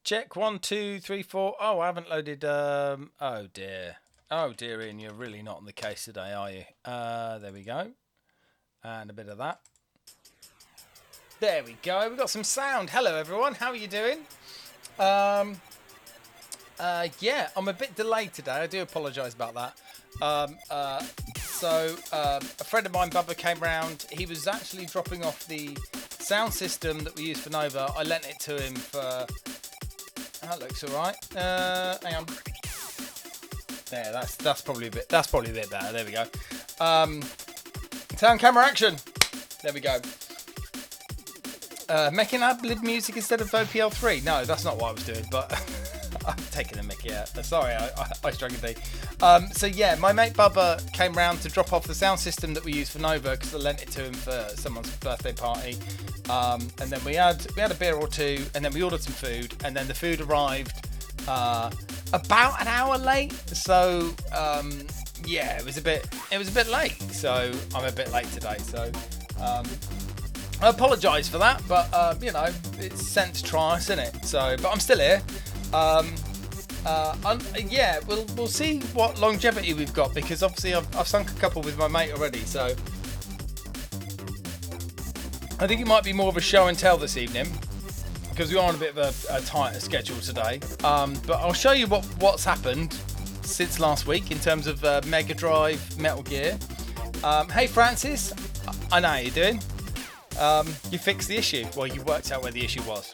Check 1, 2, 3, 4. Oh, I haven't loaded. Oh dear. Oh dear, Ian, you're really not on the case today, are you? There we go. And a bit of that. There we go. We've got some sound. Hello, everyone. How are you doing? Yeah, I'm a bit delayed today. I do apologise about that. So a friend of mine, Bubba, came round. He was actually dropping off the sound system that we use for Nova. I lent it to him for. That looks all right. Hang on. There, that's probably a bit better. There we go. Sound, camera, action. There we go. Making ad-lib music instead of OPL3. No, that's not what I was doing, but I'm taking a mickey out. Sorry, I struggled to. So yeah, my mate Bubba came round to drop off the sound system that we use for Nova because I lent it to him for someone's birthday party. And then we had a beer or two, and then we ordered some food, and then the food arrived about an hour late. So yeah, it was a bit late. So I'm a bit late today. So I apologise for that, but you know, it's sent to try us, isn't it? So, but I'm still here. Yeah, we'll see what longevity we've got, because obviously I've sunk a couple with my mate already. So I think it might be more of a show and tell this evening, because we're on a bit of a tighter schedule today. But I'll show you what's happened since last week in terms of Mega Drive Metal Gear. Hey Francis, I know how you're doing. You fixed the issue. Well, you worked out where the issue was.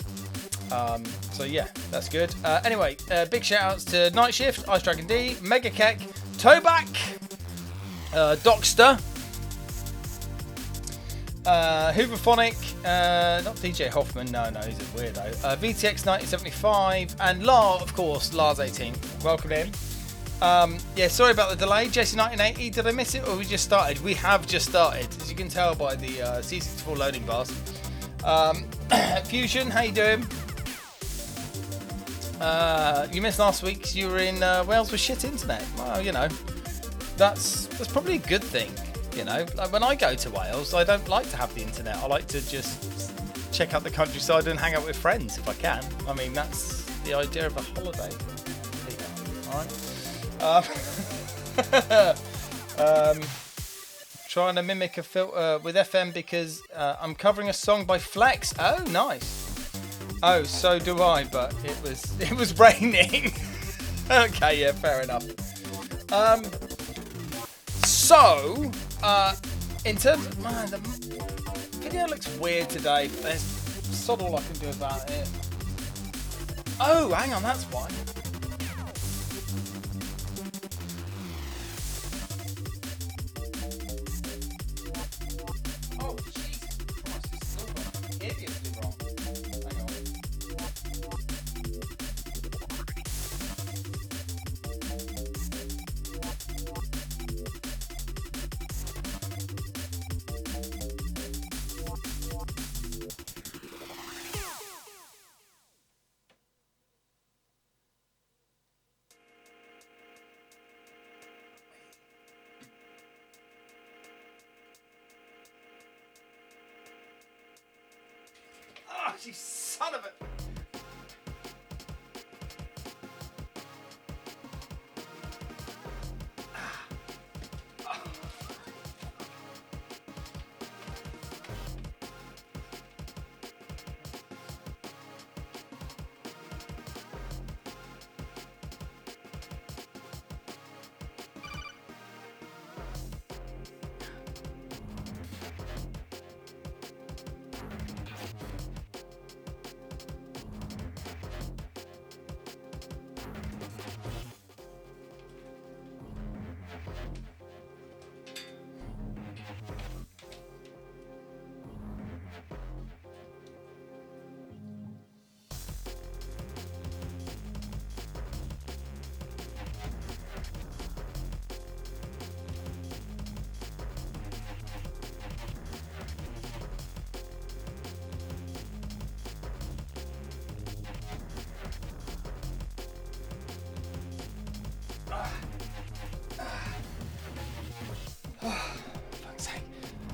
So yeah, that's good. Anyway, big shout outs to Night Shift, Ice Dragon D, Mega Keck, Toback, Dockster, Hooverphonic, not DJ Hoffman, no, he's a weirdo. VTX 1975, and La, of course, Lars 18. Welcome in. Yeah, sorry about the delay. Jesse 1980, did I miss it, or we just started? We have just started, as you can tell by the C64 loading bars. Fusion, how you doing? You missed last week 'cause you were in Wales with shit internet. Well, you know, that's probably a good thing. You know, like when I go to Wales, I don't like to have the internet. I like to just check out the countryside and hang out with friends if I can. I mean, that's the idea of a holiday. All right. Trying to mimic a filter with FM because I'm covering a song by Flex. Oh, nice. Oh, so do I, but it was raining. Okay, yeah, fair enough. So, in terms of, man, the video looks weird today. There's sod all I can do about it. Oh, hang on, that's why. Oh, Jesus Christ, this is all hideously wrong. Hang on. Oh, you son of a...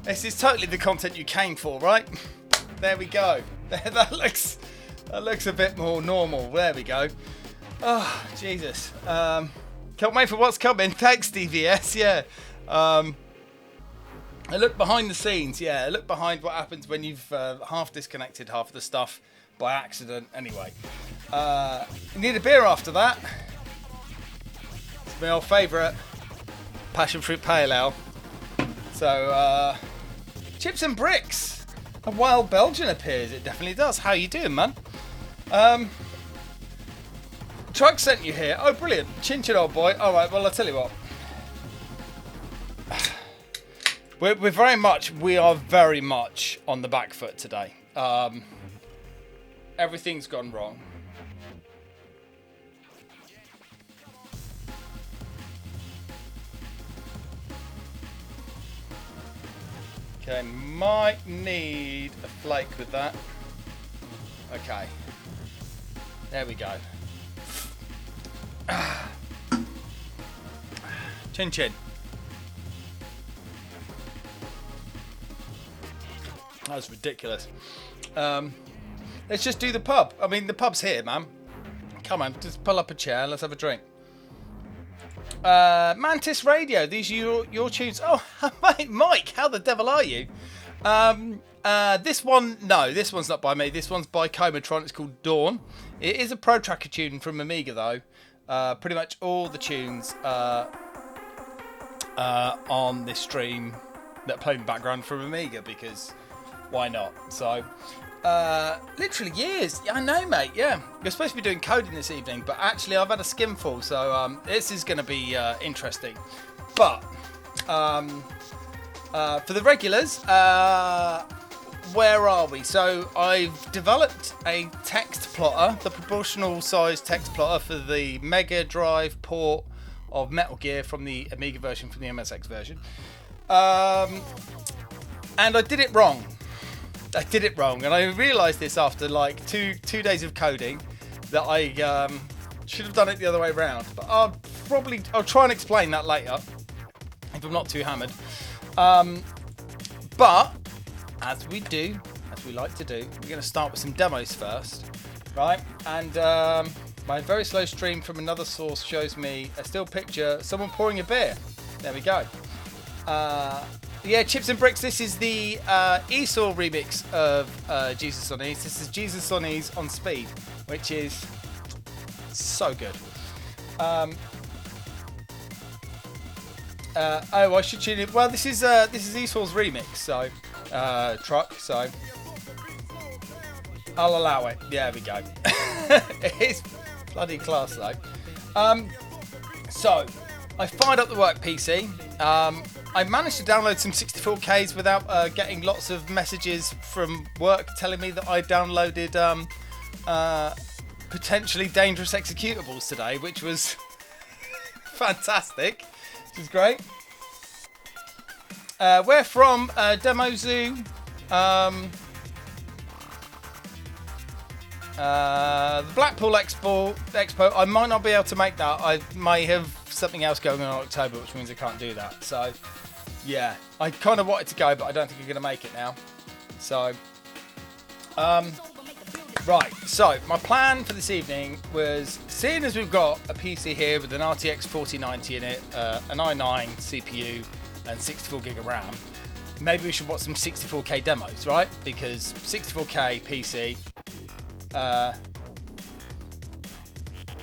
This is totally the content you came for, right? There we go. That That looks a bit more normal. There we go. Oh, Jesus. Can't wait for what's coming. Thanks, DVS. Yeah. I look behind the scenes. Yeah, I look behind what happens when you've half disconnected half of the stuff by accident. Anyway. You need a beer after that. It's my old favourite. Passion fruit pale ale. So, chips and bricks. A wild Belgian appears. It definitely does. How you doing, man? Truck sent you here. Oh, brilliant. Chin chin, old boy. All right, well, I'll tell you what. We are very much on the back foot today. Everything's gone wrong. Okay, might need a flake with that. Okay. There we go. Chin chin. That was ridiculous. Let's just do the pub. I mean, the pub's here, man. Come on, just pull up a chair. Let's have a drink. Mantis Radio. These are your tunes. Oh, Mike, how the devil are you? This one, no, this one's not by me. This one's by Comatron. It's called Dawn. It is a Pro Tracker tune from Amiga, though. Pretty much all the tunes on this stream that play in the background from Amiga, because why not? So, literally years. Yeah, I know, mate. Yeah, you're supposed to be doing coding this evening, but actually I've had a skimful, so this is going to be interesting. But for the regulars, where are we? So I've developed a text plotter, the proportional size text plotter for the Mega Drive port of Metal Gear from the Amiga version, from the MSX version. And I did it wrong. And I realised this after like two days of coding, that I should have done it the other way around. But I'll try and explain that later, if I'm not too hammered. But as we like to do, we're going to start with some demos first, right? And my very slow stream from another source shows me a still picture, someone pouring a beer. There we go. Yeah, Chips and Bricks. This is the Esau remix of Jesus on Ease. This is Jesus on Ease on speed, which is so good. Oh, I should tune it. Well, this is Esau's remix, so truck. So I'll allow it. Yeah, there we go. It's bloody class, though. So I fired up the work PC. I managed to download some 64Ks without getting lots of messages from work telling me that I downloaded potentially dangerous executables today, which was fantastic. Which is great. We're from Demo Zoo. The Blackpool Expo. I might not be able to make that. I may have something else going on in October, which means I can't do that. So, yeah, I kind of wanted to go, but I don't think I'm going to make it now. So, right. So, my plan for this evening was, seeing as we've got a PC here with an RTX 4090 in it, an i9 CPU, and 64GB of RAM, maybe we should watch some 64K demos, right? Because 64K PC.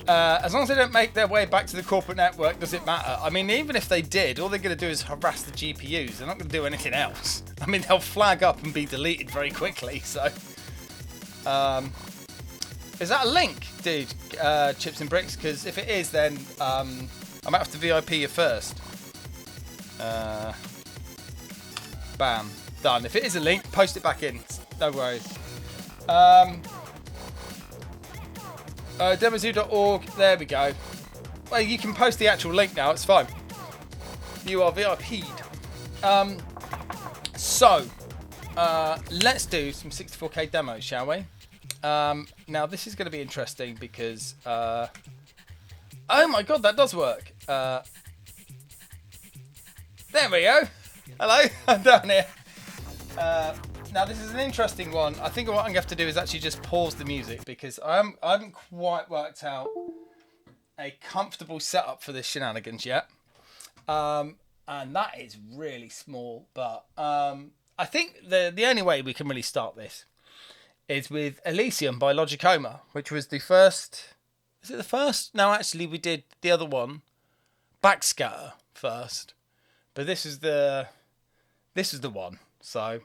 As long as they don't make their way back to the corporate network, does it matter? I mean, even if they did, all they're going to do is harass the GPUs. They're not going to do anything else. I mean, they'll flag up and be deleted very quickly. So, is that a link, dude? Chips and Bricks? Because if it is, then I might have to VIP you first. Bam, done. If it is a link, post it back in. No worries. Demozoo.org, there we go. Well, you can post the actual link now, it's fine. You are VIP'd. So, let's do some 64K demos, shall we? Now, this is going to be interesting because... oh my god, that does work. There we go. Hello, I'm down here. Now this is an interesting one. I think what I'm going to have to do is actually just pause the music because I haven't quite worked out a comfortable setup for this shenanigans yet. And that is really small, but I think the only way we can really start this is with Elysium by Logicoma, which was the first. Is it the first? No, actually, we did the other one, Backscatter, first, but this is the one. So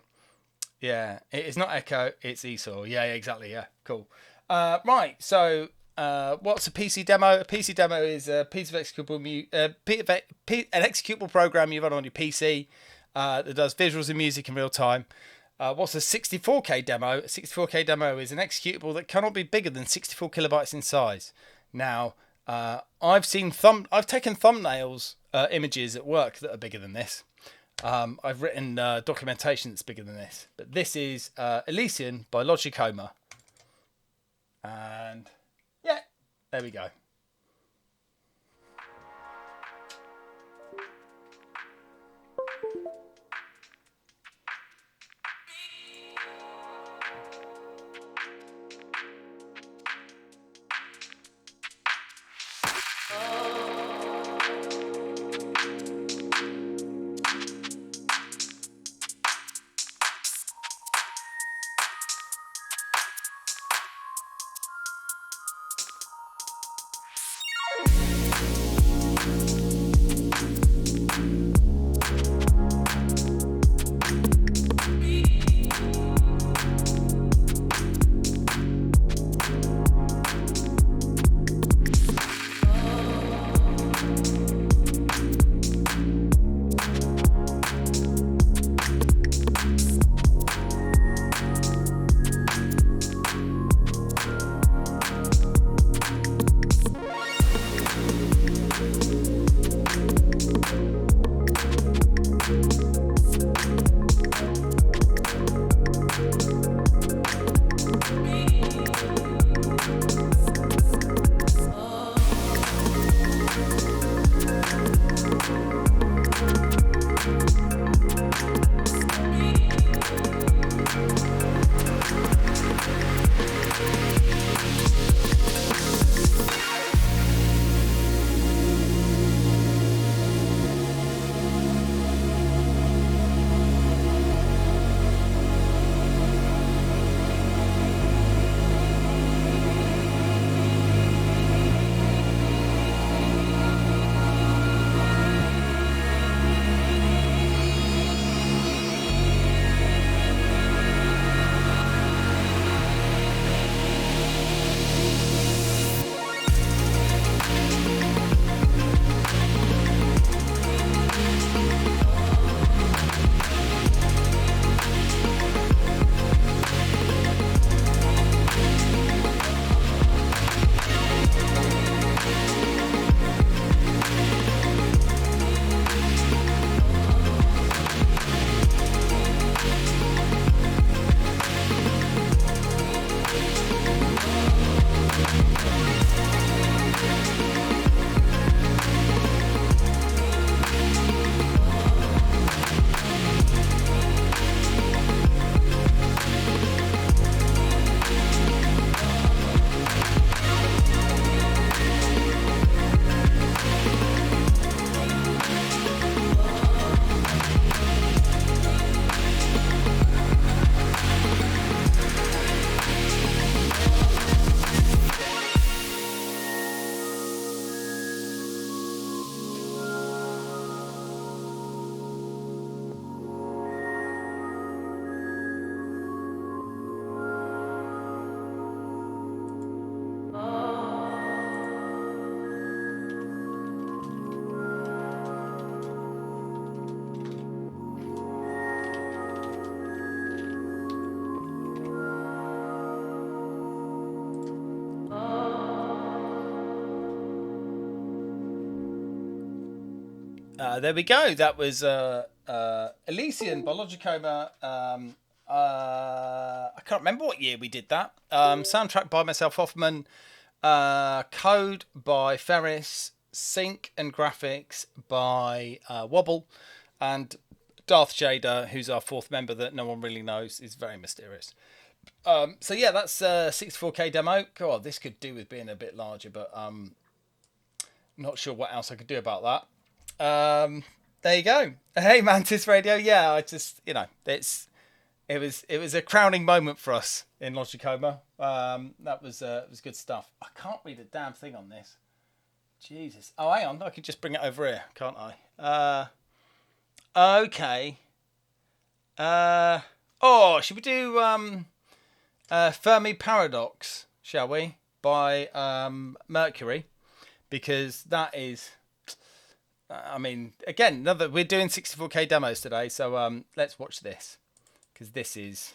yeah, it's not Echo, it's Esau. Yeah, exactly. Yeah, cool. Right, so what's a PC demo? A PC demo is a piece of executable an executable program you run on your PC that does visuals and music in real time. What's a 64K demo? A 64K demo is an executable that cannot be bigger than 64 kilobytes in size. Now, I've taken thumbnails images at work that are bigger than this. I've written documentation that's bigger than this, but this is Elysium by Logicoma, and yeah, there we go. There we go. That was Elysium by Logicoma. I can't remember what year we did that. Soundtrack by myself, Hoffman. Code by Ferris. Sync and graphics by Wobble. And Darth Shader, who's our fourth member that no one really knows, is very mysterious. So yeah, that's 64K demo. God, this could do with being a bit larger, but not sure what else I could do about that. There you go. Hey, Mantis Radio. Yeah, I just, it was a crowning moment for us in Logicoma. That was good stuff. I can't read a damn thing on this. Jesus. Oh, hang on. I can just bring it over here, can't I? Okay. Should we do Fermi Paradox, shall we? By Mercury. Because that is... again, we're doing 64K demos today, so let's watch this. Because this is...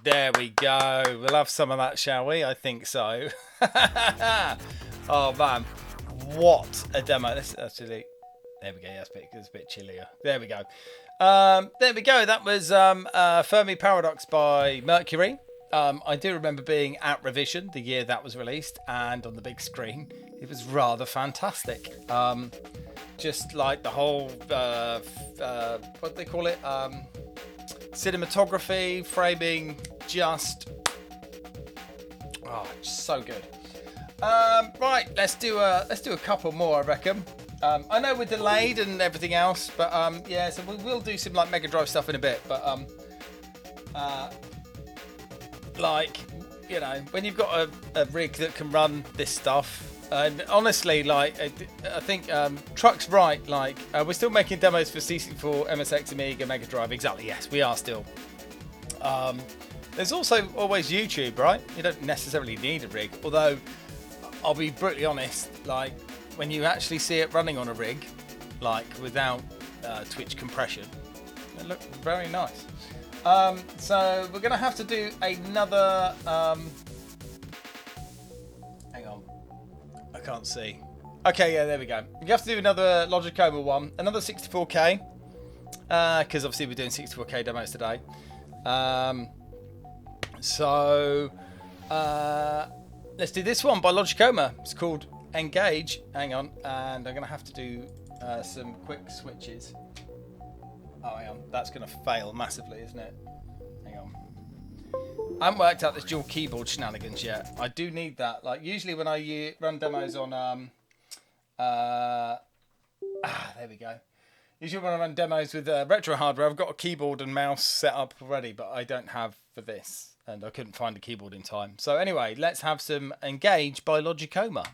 There we go. We'll have some of that, shall we? I think so. Oh man, what a demo! Let's actually. There we go. Yeah, it's a bit chillier. There we go. There we go. That was Fermi Paradox by Mercury. I do remember being at Revision the year that was released, and on the big screen, it was rather fantastic. Just like the whole, what do they call it? Cinematography, framing, just so good. Right, let's do a couple more, I reckon. I know we're delayed and everything else, but yeah, so we will do some like Mega Drive stuff in a bit. But like, you know, when you've got a rig that can run this stuff, and honestly, like, I think Truck's right. Like, we're still making demos for C64, MSX, Amiga, Mega Drive. Exactly, yes, we are still. There's also always YouTube, right? You don't necessarily need a rig, although I'll be brutally honest, like, when you actually see it running on a rig, like without Twitch compression, it looks very nice. So we're going to have to do another... hang on. I can't see. Okay, yeah, there we go. You have to do another Logicoma one, another 64K, because obviously we're doing 64K demos today. Let's do this one by Logicoma. It's called Engage. Hang on, and I'm going to have to do some quick switches. Oh, hang on. That's going to fail massively, isn't it? Hang on. I haven't worked out this dual keyboard shenanigans yet. I do need that. Like, usually when I run demos on... there we go. Usually when I run demos with retro hardware, I've got a keyboard and mouse set up already, but I don't have for this. And I couldn't find a keyboard in time. So anyway, let's have some Engage by Logicoma.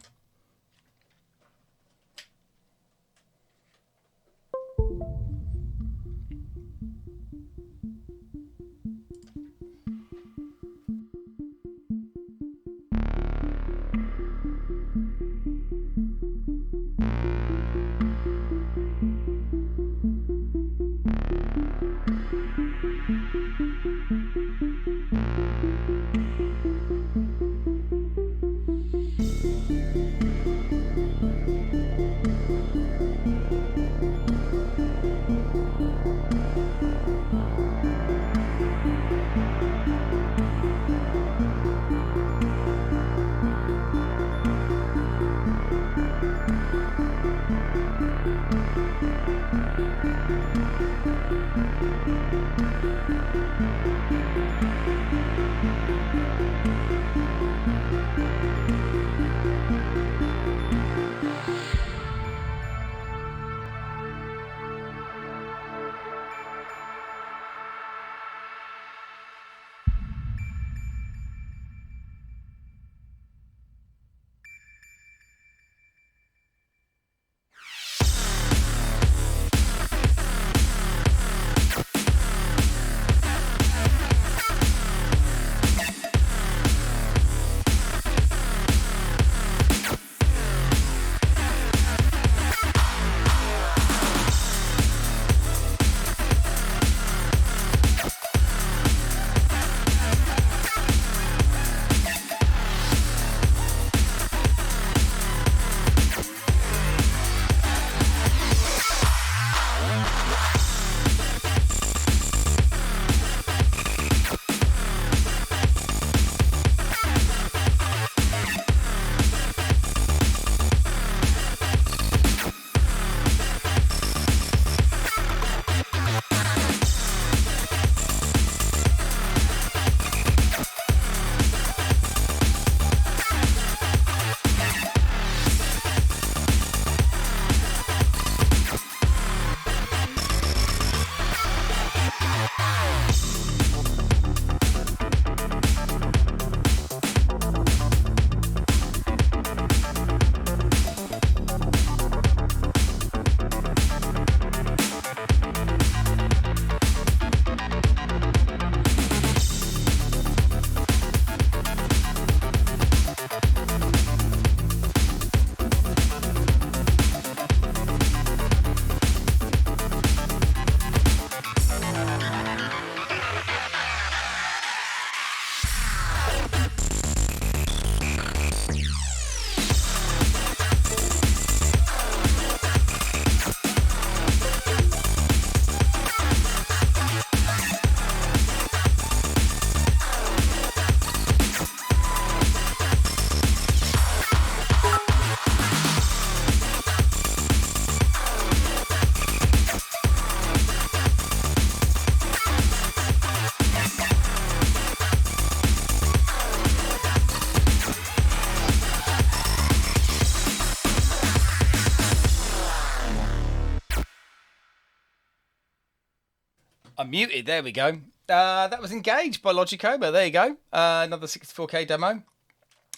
I'm muted. There we go. That was Engaged by Logicoma. There you go. Another 64K demo.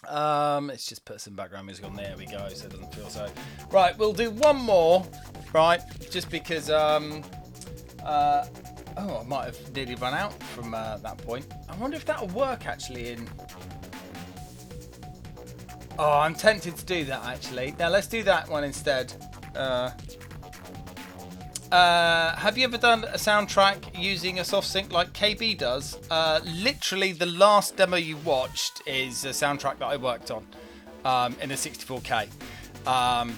Let's just put some background music on. There we go, so it doesn't feel so. Right, we'll do one more. Right, just because. I might have nearly run out from that point. I wonder if that'll work actually in. Oh, I'm tempted to do that actually. Now let's do that one instead. Have you ever done a soundtrack using a soft sync like KB does? Literally, the last demo you watched is a soundtrack that I worked on in a 64K.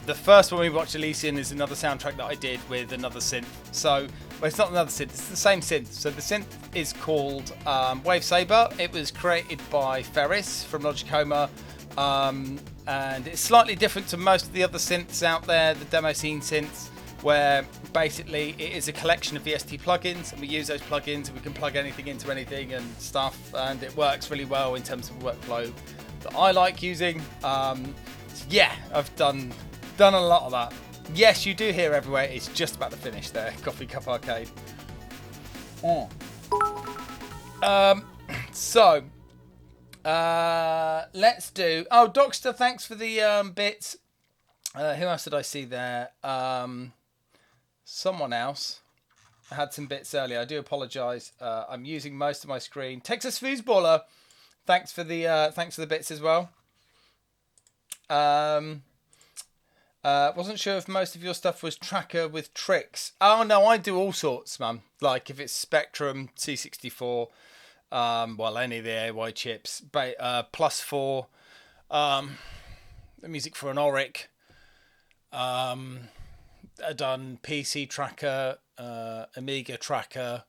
The first one we watched, Elysian, is another soundtrack that I did with another synth. So, well, it's not another synth, it's the same synth. So the synth is called Wave Saber. It was created by Ferris from Logicoma. And it's slightly different to most of the other synths out there, the demo scene synths, where basically it is a collection of VST plugins, and we use those plugins and we can plug anything into anything and stuff, and it works really well in terms of workflow that I like using. Yeah, I've done a lot of that. Yes, you do hear everywhere. It's just about to finish there. Coffee Cup Arcade. So let's do. Oh, Dockster, thanks for the bits. Who else did I see there? Someone else. I had some bits earlier. I do apologise. I'm using most of my screen. Texas Foosballer, thanks for the bits as well. Wasn't sure if most of your stuff was tracker with tricks. Oh no, I do all sorts, man. Like if it's Spectrum, C64, well, any of the AY chips, +4, the music for an Auric. I've done PC tracker, Amiga tracker,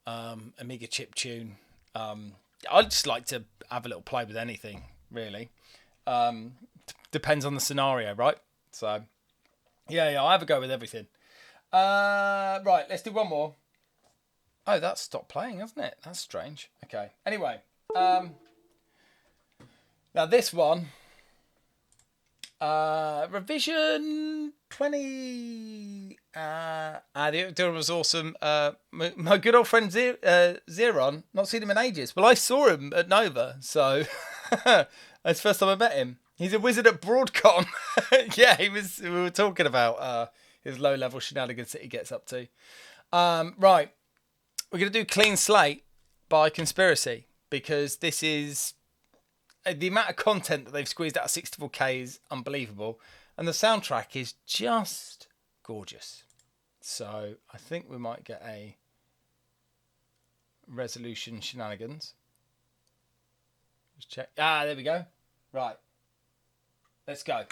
Amiga chiptune. I just like to have a little play with anything, really. Depends on the scenario, right? So, yeah, I have a go with everything. Right, let's do one more. Oh, that's stopped playing, hasn't it? That's strange. Okay. Anyway, now this one, revision 20. The other was awesome. My good old friend Zeron, not seen him in ages. Well, I saw him at Nova, so that's the first time I met him. He's a wizard at Broadcom. Yeah, he was. We were talking about his low-level shenanigans that he gets up to. Right, we're gonna do Clean Slate by Conspiracy, because this is the amount of content that they've squeezed out of 64K is unbelievable, and the soundtrack is just gorgeous. So I think we might get a resolution shenanigans. Let's check. There we go. Right. Let's go.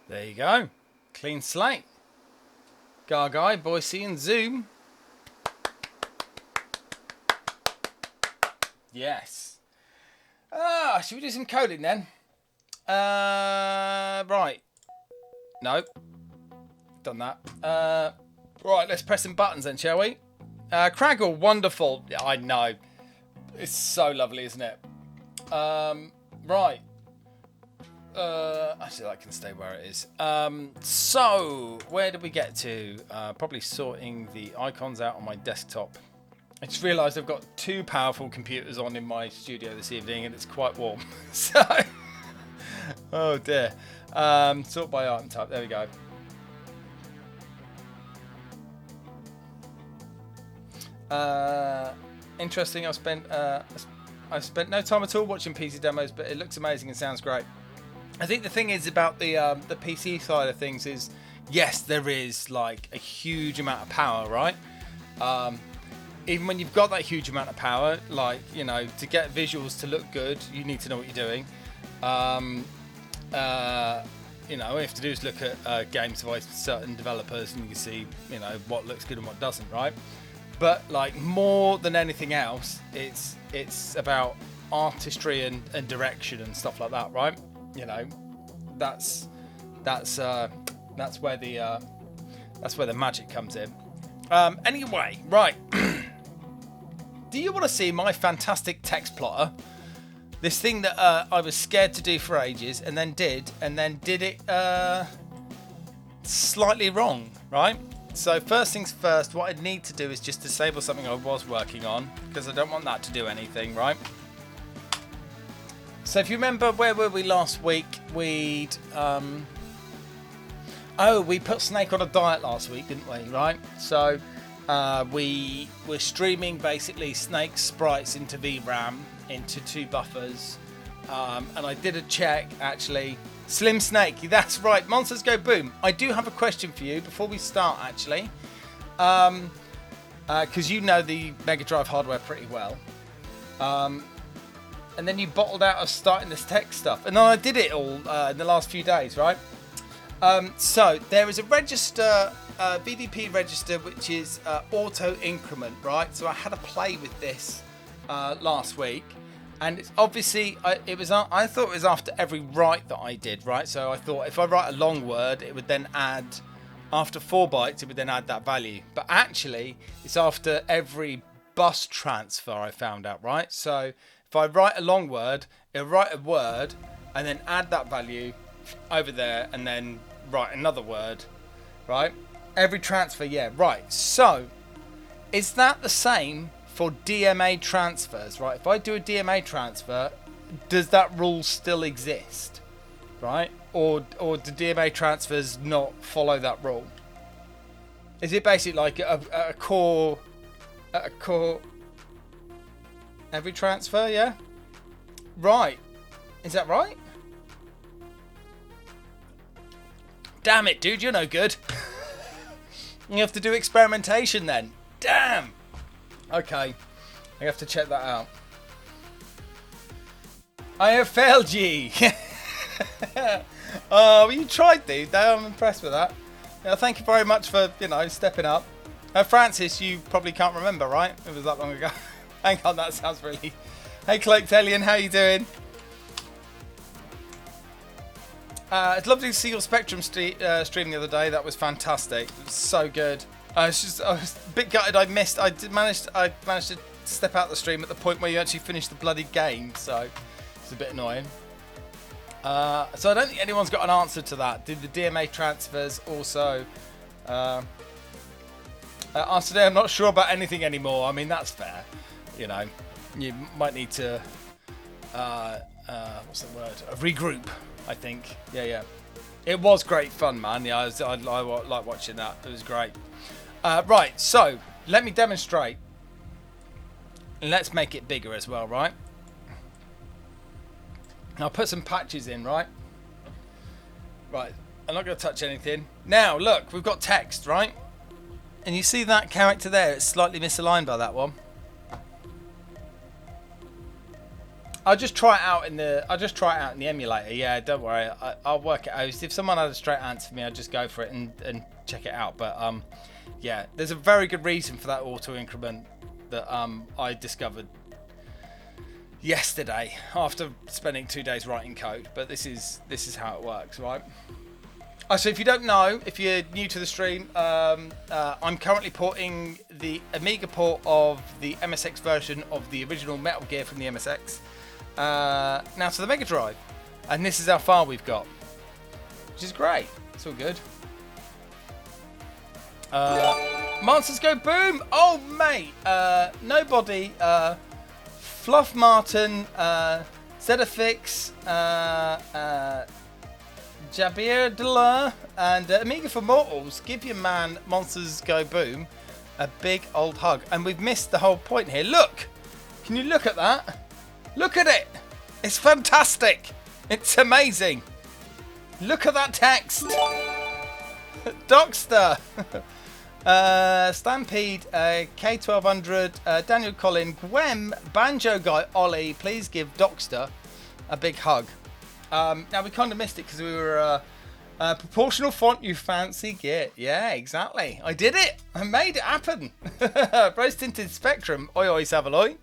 There you go. Clean slate. Gargai, Boise and Zoom. Yes. Should we do some coding then? Right. Nope. Done that. Right, let's press some buttons then, shall we? Craggle, wonderful. Yeah, I know. It's so lovely, isn't it? Right. Actually, that can stay where it is. So, where did we get to? Probably sorting the icons out on my desktop. I just realised I've got 2 powerful computers on in my studio this evening, and it's quite warm. So, oh dear. Sort by item type. There we go. Interesting. I've spent no time at all watching PC demos, but it looks amazing and sounds great. I think the thing is about the PC side of things is, yes, there is like a huge amount of power, right? Even when you've got that huge amount of power, like, you know, to get visuals to look good, you need to know what you're doing. You know, all you have to do is look at games by certain developers, and you can see, you know, what looks good and what doesn't, right? But like more than anything else, it's about artistry and direction and stuff like that, right? You know, that's where the magic comes in. Anyway, right. Do you want to see my fantastic text plotter? This thing that I was scared to do for ages, and then did it slightly wrong, right? So first things first, what I'd need to do is just disable something I was working on, because I don't want that to do anything, right? So if you remember, where were we last week? We put Snake on a diet last week, didn't we? Right. So we were streaming basically Snake's sprites into VRAM into 2 buffers, and I did a check actually. Slim Snake, that's right. Monsters Go Boom. I do have a question for you before we start, actually, because you know the Mega Drive hardware pretty well. And then you bottled out of starting this tech stuff, and then I did it all in the last few days, right? So there is a register, VDP register, which is auto increment, right? So I had a play with this last week, and it's obviously I thought it was after every write that I did, right? So I thought if I write a long word, it would then add, after 4 bytes, it would then add that value. But actually, it's after every bus transfer, I found out, right? So if I write a long word, it'll write a word and then add that value over there and then write another word, right? Every transfer, yeah, right. So is that the same for DMA transfers, right? If I do a DMA transfer, does that rule still exist, right? Or do DMA transfers not follow that rule? Is it basically like a core every transfer, yeah? Right. Is that right? Damn it, dude, you're no good. You have to do experimentation then. Damn. Okay. I have to check that out. I have failed ye. Oh, you tried, dude. I'm impressed with that. Thank you very much for, stepping up. Francis, you probably can't remember, right? It was that long ago. Hang on, that sounds really... Hey, Cloaked Alien, how you doing? It's lovely to see your Spectrum stream the other day. That was fantastic. It was so good. I was a bit gutted. I managed to step out the stream at the point where you actually finished the bloody game, so it's a bit annoying. So I don't think anyone's got an answer to that. Did the DMA transfers also... After today, I'm not sure about anything anymore. I mean, that's fair. You might need to... what's the word? Regroup, I think. Yeah. It was great fun, man. Yeah, I like watching that. It was great. Right, so let me demonstrate. And let's make it bigger as well, right? I'll put some patches in, right? Right, I'm not going to touch anything. Now, look, we've got text, right? And you see that character there? It's slightly misaligned by that one. I'll just try it out in the emulator. Yeah, don't worry. I'll work it out. If someone had a straight answer for me, I'd just go for it and check it out. But yeah, there's a very good reason for that auto increment that I discovered yesterday after spending 2 days writing code. But this is how it works, right? So if you don't know, if you're new to the stream, I'm currently porting the Amiga port of the MSX version of the original Metal Gear from the MSX now to the Mega Drive, and this is how far we've got, which is great. It's all good. Monsters Go Boom! Oh mate, Nobody, Fluff Martin, Zedafix, Jabir Dela, and Amiga for Mortals, give your man Monsters Go Boom a big old hug. And we've missed the whole point here. Look! Can you look at that? Look at it! It's fantastic! It's amazing! Look at that text! Dockster! Stampede, K1200, Daniel Collin, Gwem, Banjo Guy, Ollie, please give Dockster a big hug. Now we kind of missed it because we were proportional font you fancy get. Yeah, exactly. I did it. I made it happen. Rose tinted spectrum. Oi oi Savaloy.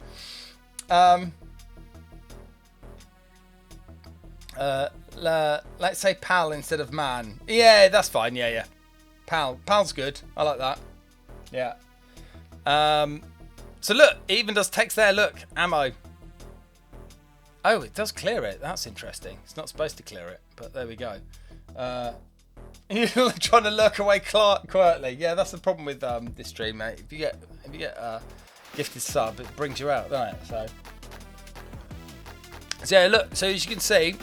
Let's say pal instead of man. Yeah, that's fine. Yeah. Pal's good. I like that. Yeah. So look, it even does text there. Look, ammo. Oh, it does clear it. That's interesting. It's not supposed to clear it, but there we go. You're trying to lurk away quietly. Yeah, that's the problem with this stream, mate. If you get a gifted sub, it brings you out, doesn't it? So yeah, look. So as you can see,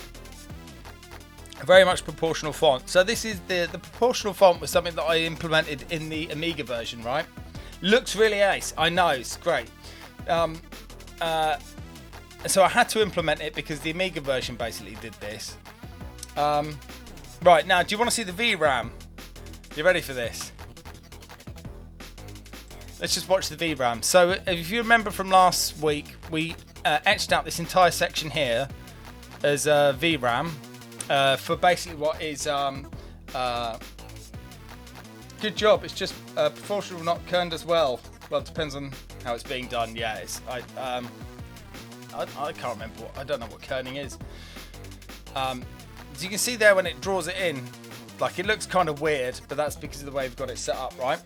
very much proportional font. So this is the proportional font was something that I implemented in the Amiga version, right? Looks really ace. I know, it's great. So I had to implement it because the Amiga version basically did this. Right, now, do you want to see the VRAM? You ready for this? Let's just watch the VRAM. So if you remember from last week, we etched out this entire section here as VRAM for basically what is... good job, it's just proportional, not kerned as well. Well, it depends on how it's being done. Yeah, it's... I can't remember I don't know what kerning is. As you can see there when it draws it in, like it looks kind of weird, but that's because of the way we've got it set up, right?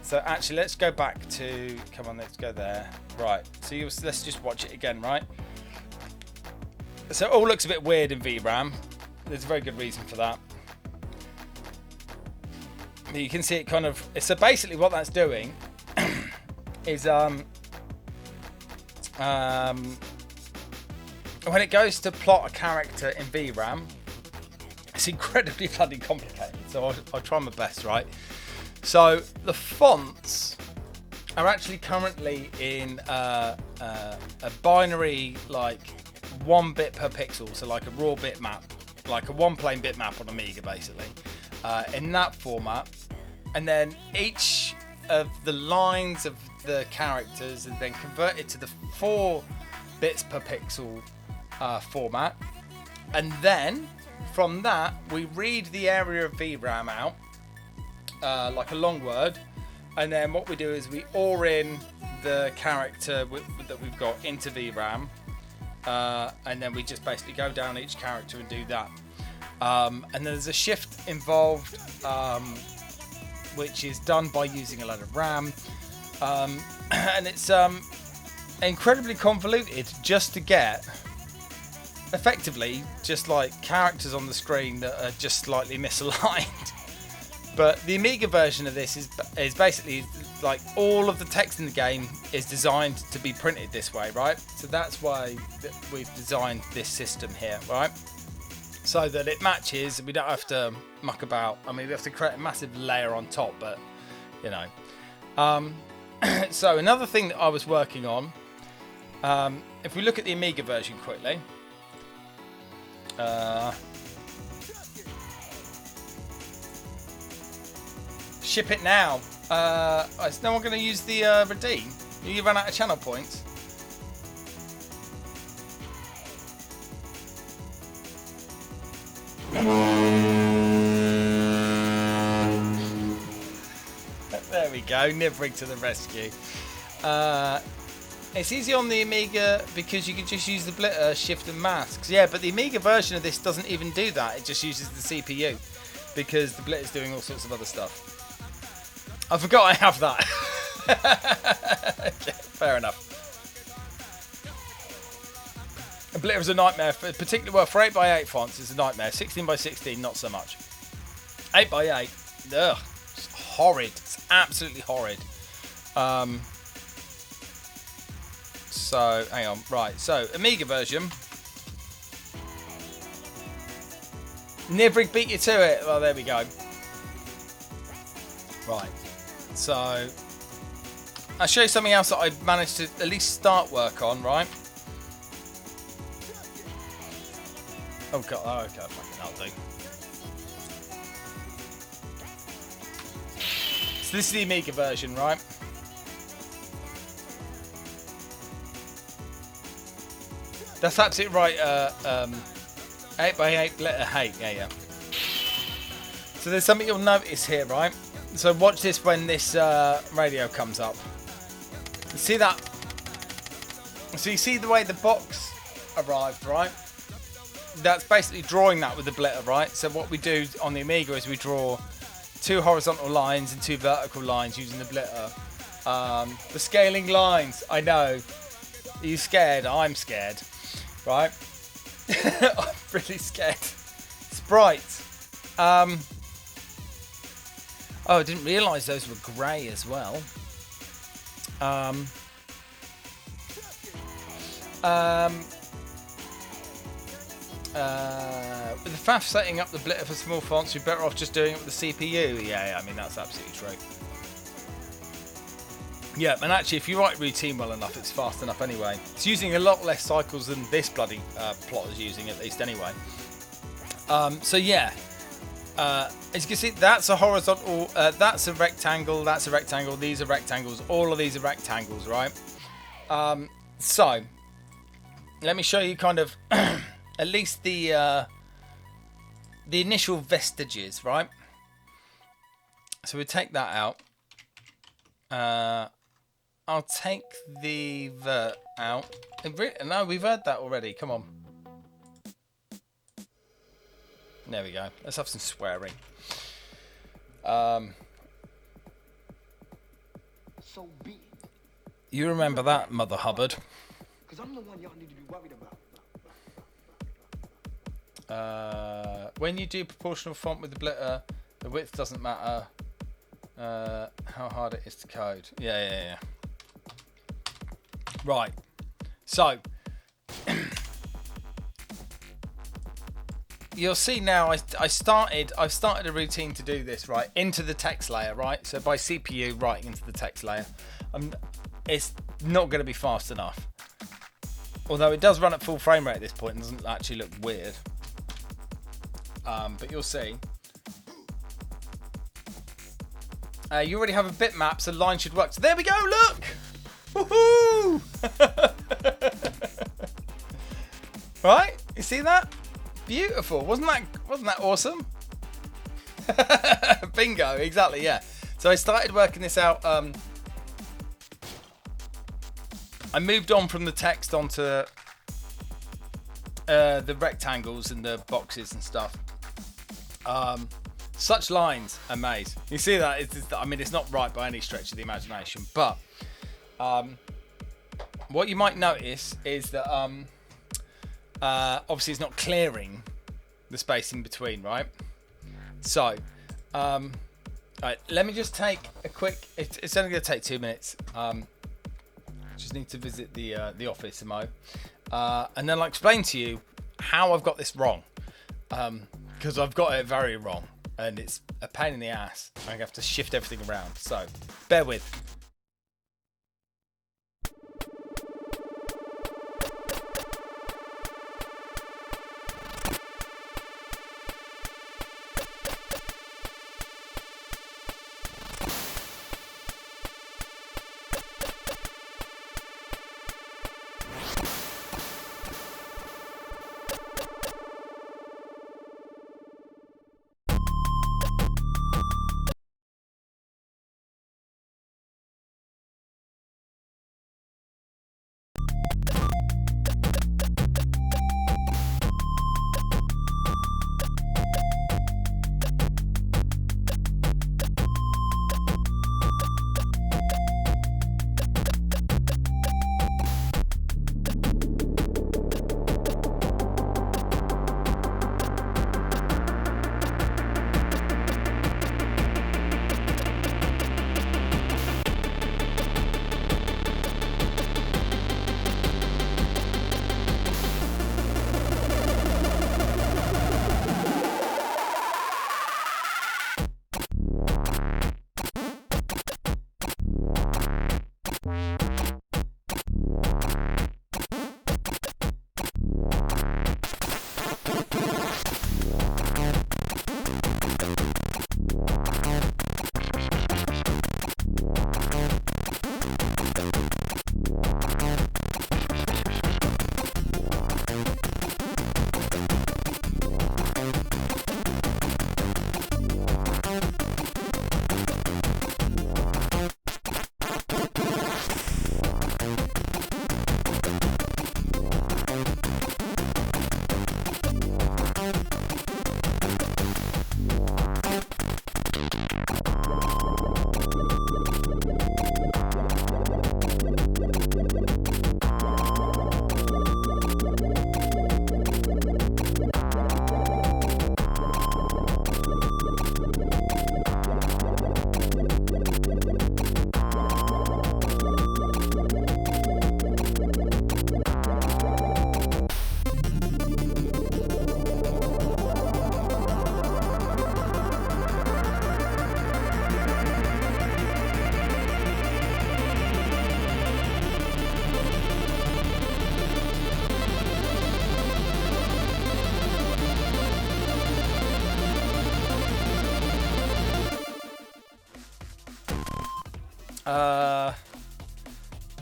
So actually, let's go back to, come on, let's go there. Right, so let's just watch it again, right? So it all looks a bit weird in VRAM. There's a very good reason for that. But you can see it kind of, so basically what that's doing is when it goes to plot a character in VRAM, it's incredibly bloody complicated. So I'll try my best, right? So the fonts are actually currently in a binary, like 1 bit per pixel, so like a raw bitmap, like a one-plane bitmap on Amiga, basically, in that format. And then each of the lines of the characters is then converted to the 4 bits per pixel format, and then from that we read the area of VRAM out like a long word, and then what we do is we OR in the character that we've got into VRAM, and then we just basically go down each character and do that, and then there's a shift involved, which is done by using a lot of RAM, and it's incredibly convoluted just to get effectively just like characters on the screen that are just slightly misaligned. But the Amiga version of this is basically like all of the text in the game is designed to be printed this way, right? So that's why we've designed this system here, right? So that it matches, we don't have to muck about. I mean, we have to create a massive layer on top, but you know. So another thing that I was working on, if we look at the Amiga version quickly, ship it now. Is no one going to use the redeem? You run out of channel points. There we go, Nivrig to the rescue. It's easy on the Amiga because you can just use the blitter, shift and masks. Yeah, but the Amiga version of this doesn't even do that. It just uses the CPU because the blitter's doing all sorts of other stuff. I forgot I have that. Okay, fair enough. A blitter is a nightmare, particularly well for 8x8 fonts. It's a nightmare. 16x16, not so much. 8x8, ugh, it's horrid. It's absolutely horrid. So hang on, right? So Amiga version. Nivrig beat you to it. Well, there we go. Right. So I'll show you something else that I managed to at least start work on. Right. Oh god. Oh, okay. Fucking that'll do. So this is the Amiga version, right? That's absolutely right. 8x8 blitter hate. Yeah. So there's something you'll notice here, right? So watch this when this radio comes up. See that? So you see the way the box arrived, right? That's basically drawing that with the blitter, right? So what we do on the Amiga is we draw 2 horizontal lines and 2 vertical lines using the blitter. The scaling lines, I know. Are you scared? I'm scared. Right? I'm really scared. Sprites. Oh, I didn't realise those were grey as well. With the faff setting up the blitter for small fonts, you're better off just doing it with the CPU. Yeah, I mean, that's absolutely true. Yeah, and actually, if you write routine well enough, it's fast enough anyway. It's using a lot less cycles than this bloody plot is using, at least anyway. So yeah, as you can see, that's a horizontal, that's a rectangle, that's a rectangle, these are rectangles, all of these are rectangles, right? So, let me show you kind of, at least the initial vestiges, right? So we take that out. I'll take the vert out. No, we've heard that already. Come on. There we go. Let's have some swearing. So be it. You remember that, Mother Hubbard? Because I'm the one y'all need to be worried about. When you do proportional font with the blitter, the width doesn't matter. How hard it is to code. Yeah. Right. So you'll see now. I've started a routine to do this right into the text layer. Right. So by CPU writing into the text layer, it's not going to be fast enough. Although it does run at full frame rate at this point, and doesn't actually look weird. But you'll see. You already have a bitmap, so line should work. So there we go, look! Woohoo! Right? You see that? Beautiful. Wasn't that awesome? Bingo, exactly, yeah. So I started working this out. I moved on from the text onto the rectangles and the boxes and stuff. Such lines, amazing. You see that? I mean, it's not right by any stretch of the imagination, but what you might notice is that obviously it's not clearing the space in between, right? So, right, let me just take a quick. It's only going to take 2 minutes. Just need to visit the office, Mo, and then I'll explain to you how I've got this wrong, because I've got it very wrong. And it's a pain in the ass. I have to shift everything around. So, bear with.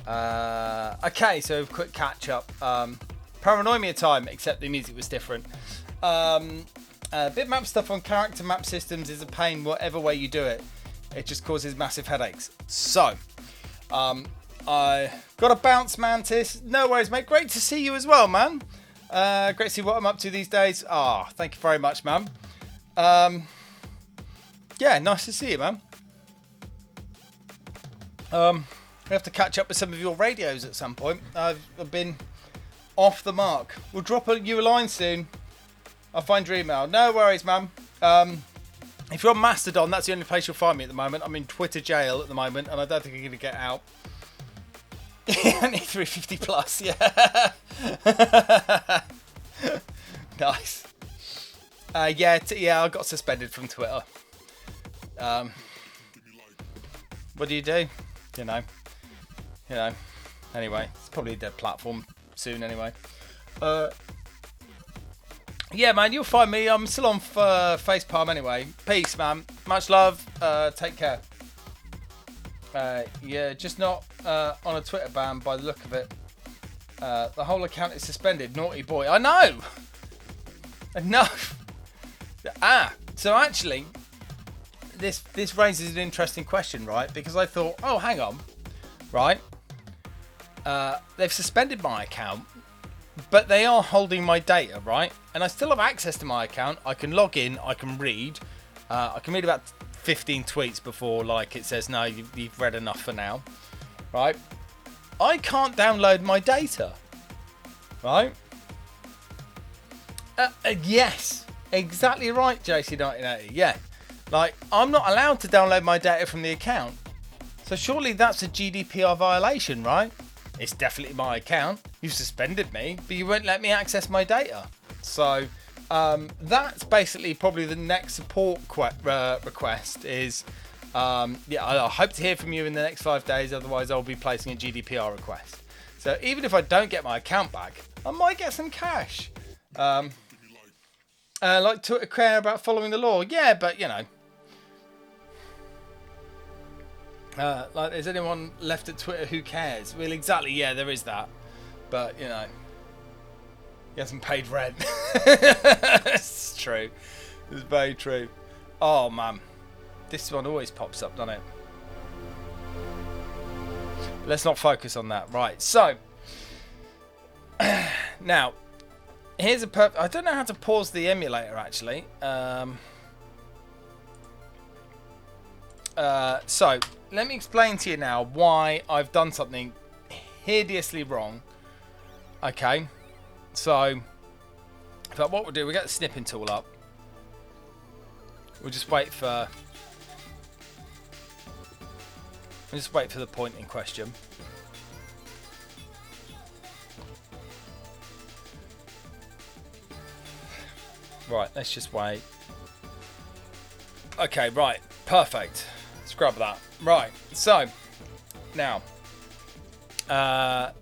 Okay, so quick catch up. Paranoia time, except the music was different. Bitmap stuff on character map systems is a pain whatever way you do it. It just causes massive headaches. So, I got a bounce, Mantis. No worries, mate. Great to see you as well, man. Great to see what I'm up to these days. Thank you very much, man. Yeah, nice to see you, man. We have to catch up with some of your radios at some point. I've been off the mark. We'll drop you a line soon. I'll find your email. No worries, man. If you're on Mastodon, that's the only place you'll find me at the moment. I'm in Twitter jail at the moment, and I don't think I'm going to get out. Only 350 plus, yeah. Nice. Yeah, I got suspended from Twitter. What do? You know. Anyway, it's probably a dead platform soon anyway. Yeah, man, you'll find me. I'm still on Facepalm anyway. Peace, man. Much love. Take care. Yeah, just not on a Twitter ban by the look of it. The whole account is suspended. Naughty boy. I know. So actually, this raises an interesting question, right? Because I thought, oh, hang on, right? They've suspended my account, but they are holding my data, right? And I still have access to my account. I can log in. I can read. I can read about 15 tweets before, like, it says, no, you've read enough for now, right? I can't download my data, right? Yes, exactly right, JC1980. Yeah, like, I'm not allowed to download my data from the account. So surely that's a GDPR violation, right? It's definitely my account. You suspended me, but you won't let me access my data. So that's basically probably the next support request is, I hope to hear from you in the next 5 days. Otherwise, I'll be placing a GDPR request. So even if I don't get my account back, I might get some cash. Like Twitter care about following the law. Yeah, but you know. Like, is anyone left at Twitter who cares? Well, exactly, yeah, there is that. But, you know, he hasn't paid rent. It's true. It's very true. Oh, man. This one always pops up, doesn't it? Let's not focus on that. Right, so. Now, here's a I don't know how to pause the emulator, actually. So, let me explain to you now why I've done something hideously wrong. Okay, so what we'll do, we'll get the snipping tool up. We'll just wait for the point in question. Right, let's just wait. Okay, right, perfect. Scrub that. Right, so now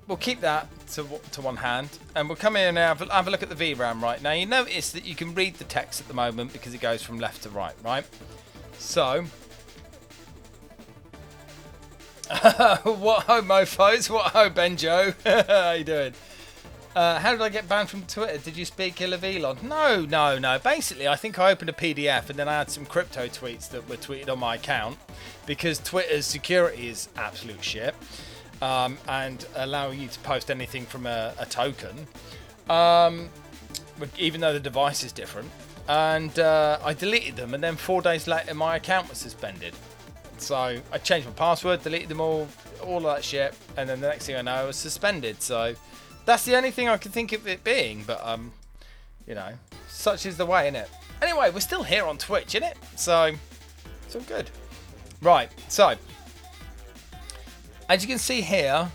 we'll keep that to one hand, and we'll come in and have a look at the VRAM. Right now, you notice that you can read the text at the moment because it goes from left to right. Right, so what ho, mofos? What ho, Benjo? How you doing? How did I get banned from Twitter? Did you speak ill of Elon? No. Basically, I think I opened a PDF and then I had some crypto tweets that were tweeted on my account because Twitter's security is absolute shit, and allowing you to post anything from a token, even though the device is different. And I deleted them, and then 4 days later my account was suspended. So I changed my password, deleted them all of that shit, and then the next thing I know I was suspended. So that's the only thing I can think of it being, but you know, such is the way, innit? Anyway, we're still here on Twitch, innit? So it's all good. Right, so as you can see here,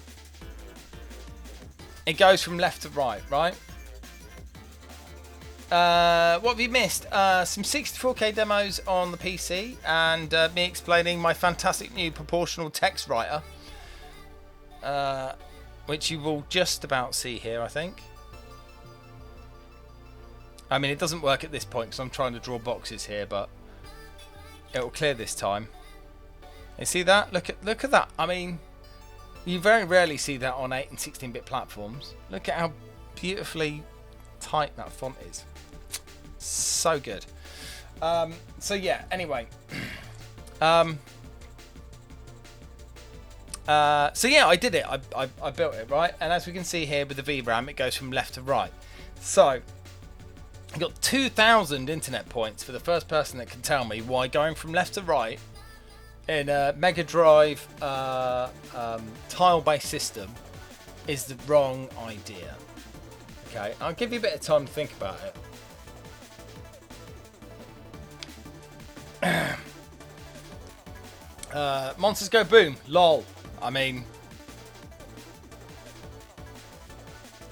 it goes from left to right, right? What have you missed? Some 64K demos on the PC, and me explaining my fantastic new proportional text writer, which you will just about see here, I think. I mean, it doesn't work at this point because I'm trying to draw boxes here, but it will clear this time. You see that? Look at that. I mean, you very rarely see that on 8 and 16-bit platforms. Look at how beautifully tight that font is. So good. So yeah, anyway. So yeah, I did it. I built it, right? And as we can see here with the VRAM, it goes from left to right. So I got 2,000 internet points for the first person that can tell me why going from left to right in a Mega Drive tile-based system is the wrong idea. Okay, I'll give you a bit of time to think about it. Monsters Go Boom, lol. I mean,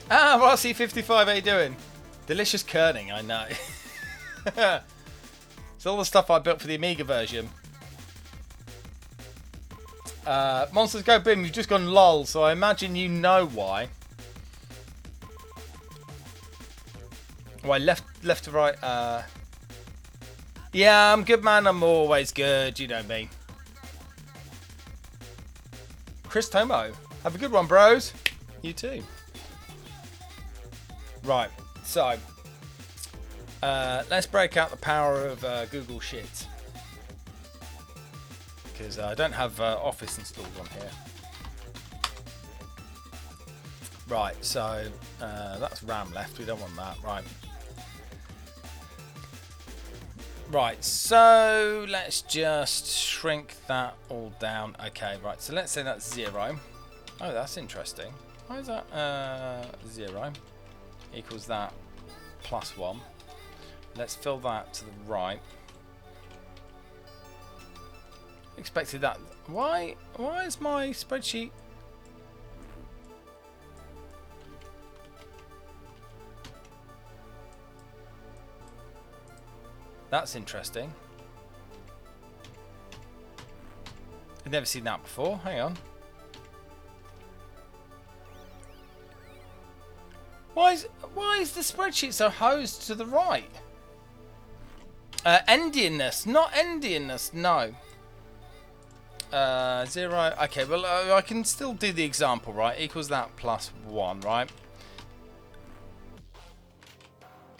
RC55, how you doing? Delicious kerning, I know. It's all the stuff I built for the Amiga version. Monsters Go Boom, you've just gone lol, so I imagine you know why. Why left to right? Yeah, I'm good, man. I'm always good. You know me. Chris Tomo, have a good one, bros. You too. Right, so let's break out the power of Google shit, because I don't have Office installed on here. Right, so that's RAM left. We don't want that. Right, so let's just shrink that all down. Okay, right, so let's say that's 0. Oh, that's interesting. Why is that 0 equals that plus 1? Let's fill that to the right. Expected that. Why is my spreadsheet... That's interesting. I've never seen that before. Hang on. Why is the spreadsheet so hosed to the right? Endianness, not endianness, no. 0. Okay, well I can still do the example, right? Equals that plus 1, right?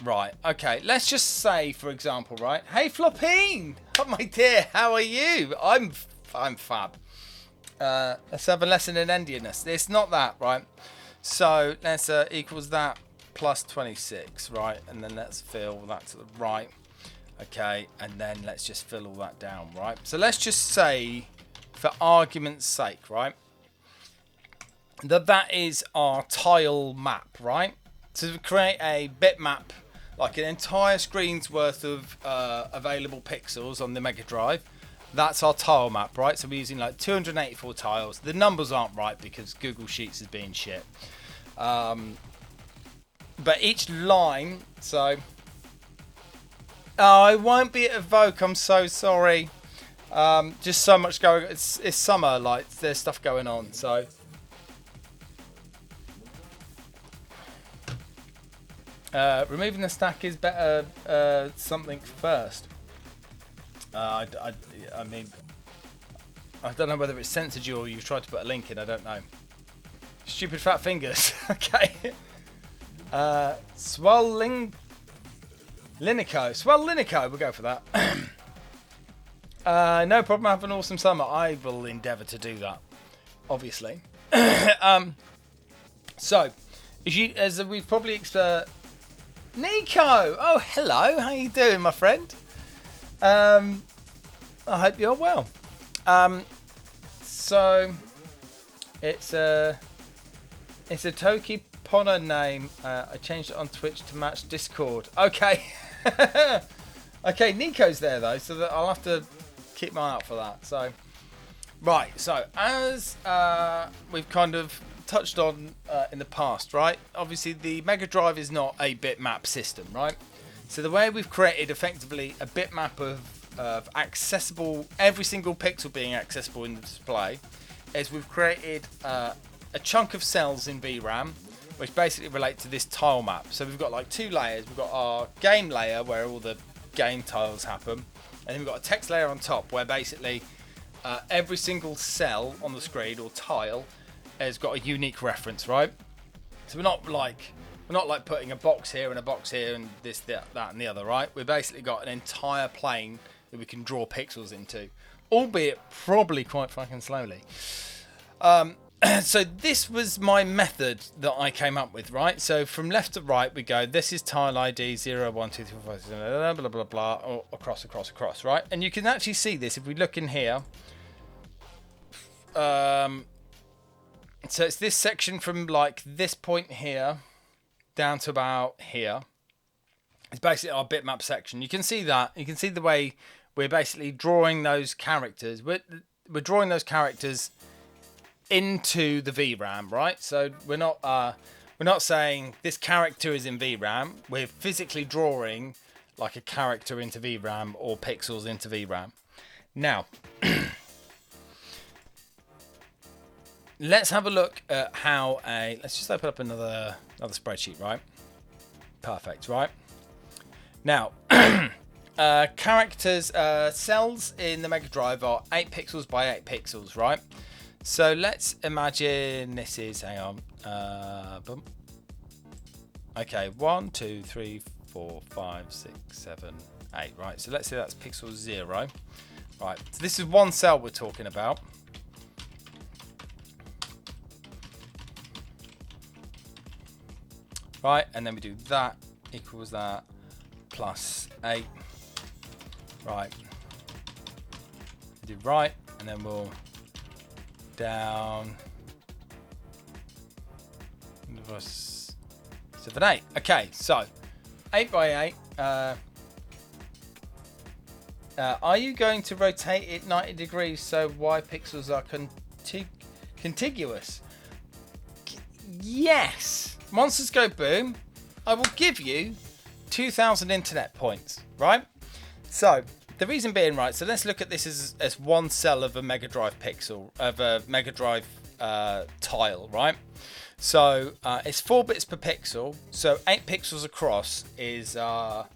Right, okay, let's just say, for example, right? Hey, Flopine! Oh, my dear, how are you? I'm fab. Let's have a lesson in endianness. It's not that, right? So, let's equals that plus 26, right? And then let's fill that to the right. Okay, and then let's just fill all that down, right? So, let's just say, for argument's sake, right? That is our tile map, right? To create a bitmap, like an entire screen's worth of available pixels on the Mega Drive, that's our tile map, right? So we're using like 284 tiles. The numbers aren't right because Google Sheets is being shit. But each line, so... Oh, it won't be at Evoke, I'm so sorry. Just so much going... It's summer, like, there's stuff going on, so... Removing the stack is better something first. I mean, I don't know whether it's censored you or you've tried to put a link in, I don't know. Stupid fat fingers. Okay. Swell Linico, we'll go for that. No problem, have an awesome summer. I will endeavour to do that, obviously. So, as we've probably... Nico! Oh, hello. How you doing, my friend? I hope you're well. So it's a Toki Pona name. I changed it on Twitch to match Discord. Okay. Okay, Nico's there though, so that I'll have to keep my eye out for that. So right, so as we've kind of touched on in the past, right? Obviously, the Mega Drive is not a bitmap system, right? So the way we've created effectively a bitmap of accessible, every single pixel being accessible in the display, is we've created a chunk of cells in VRAM, which basically relate to this tile map. So we've got like 2 layers. We've got our game layer where all the game tiles happen, and then we've got a text layer on top where basically every single cell on the screen or tile has got a unique reference, right? So we're not like putting a box here and a box here and this, that, and the other, right? We've basically got an entire plane that we can draw pixels into, albeit probably quite fucking slowly. So this was my method that I came up with, right? So from left to right, we go, this is tile ID 0, 1, 2, 3, 4, 5, 6, 7, blah, blah, blah, or across, right? And you can actually see this if we look in here. So it's this section from like this point here down to about here. It's basically our bitmap section. You can see that. You can see the way we're basically drawing those characters. We're drawing those characters into the VRAM, right? So we're not saying this character is in VRAM. We're physically drawing like a character into VRAM or pixels into VRAM. Now, let's have a look at how let's just open up another spreadsheet, right? Perfect, right? Now, characters, cells in the Mega Drive are 8 pixels by 8 pixels, right? So let's imagine this is, hang on, boom. Okay, 1, 2, 3, 4, 5, 6, 7, 8, right? So let's say that's pixel 0. Right, so this is one cell we're talking about. Right, and then we do that equals that plus 8. Right. Do right, and then we'll down 7, 8. Okay, so 8 by 8. Are you going to rotate it 90 degrees so Y pixels are contiguous? Yes. Monsters Go Boom. I will give you 2,000 internet points, right? So the reason being, right, so let's look at this as one cell of a Mega Drive pixel, of a Mega Drive tile, right? So it's 4 bits per pixel, so 8 pixels across is 8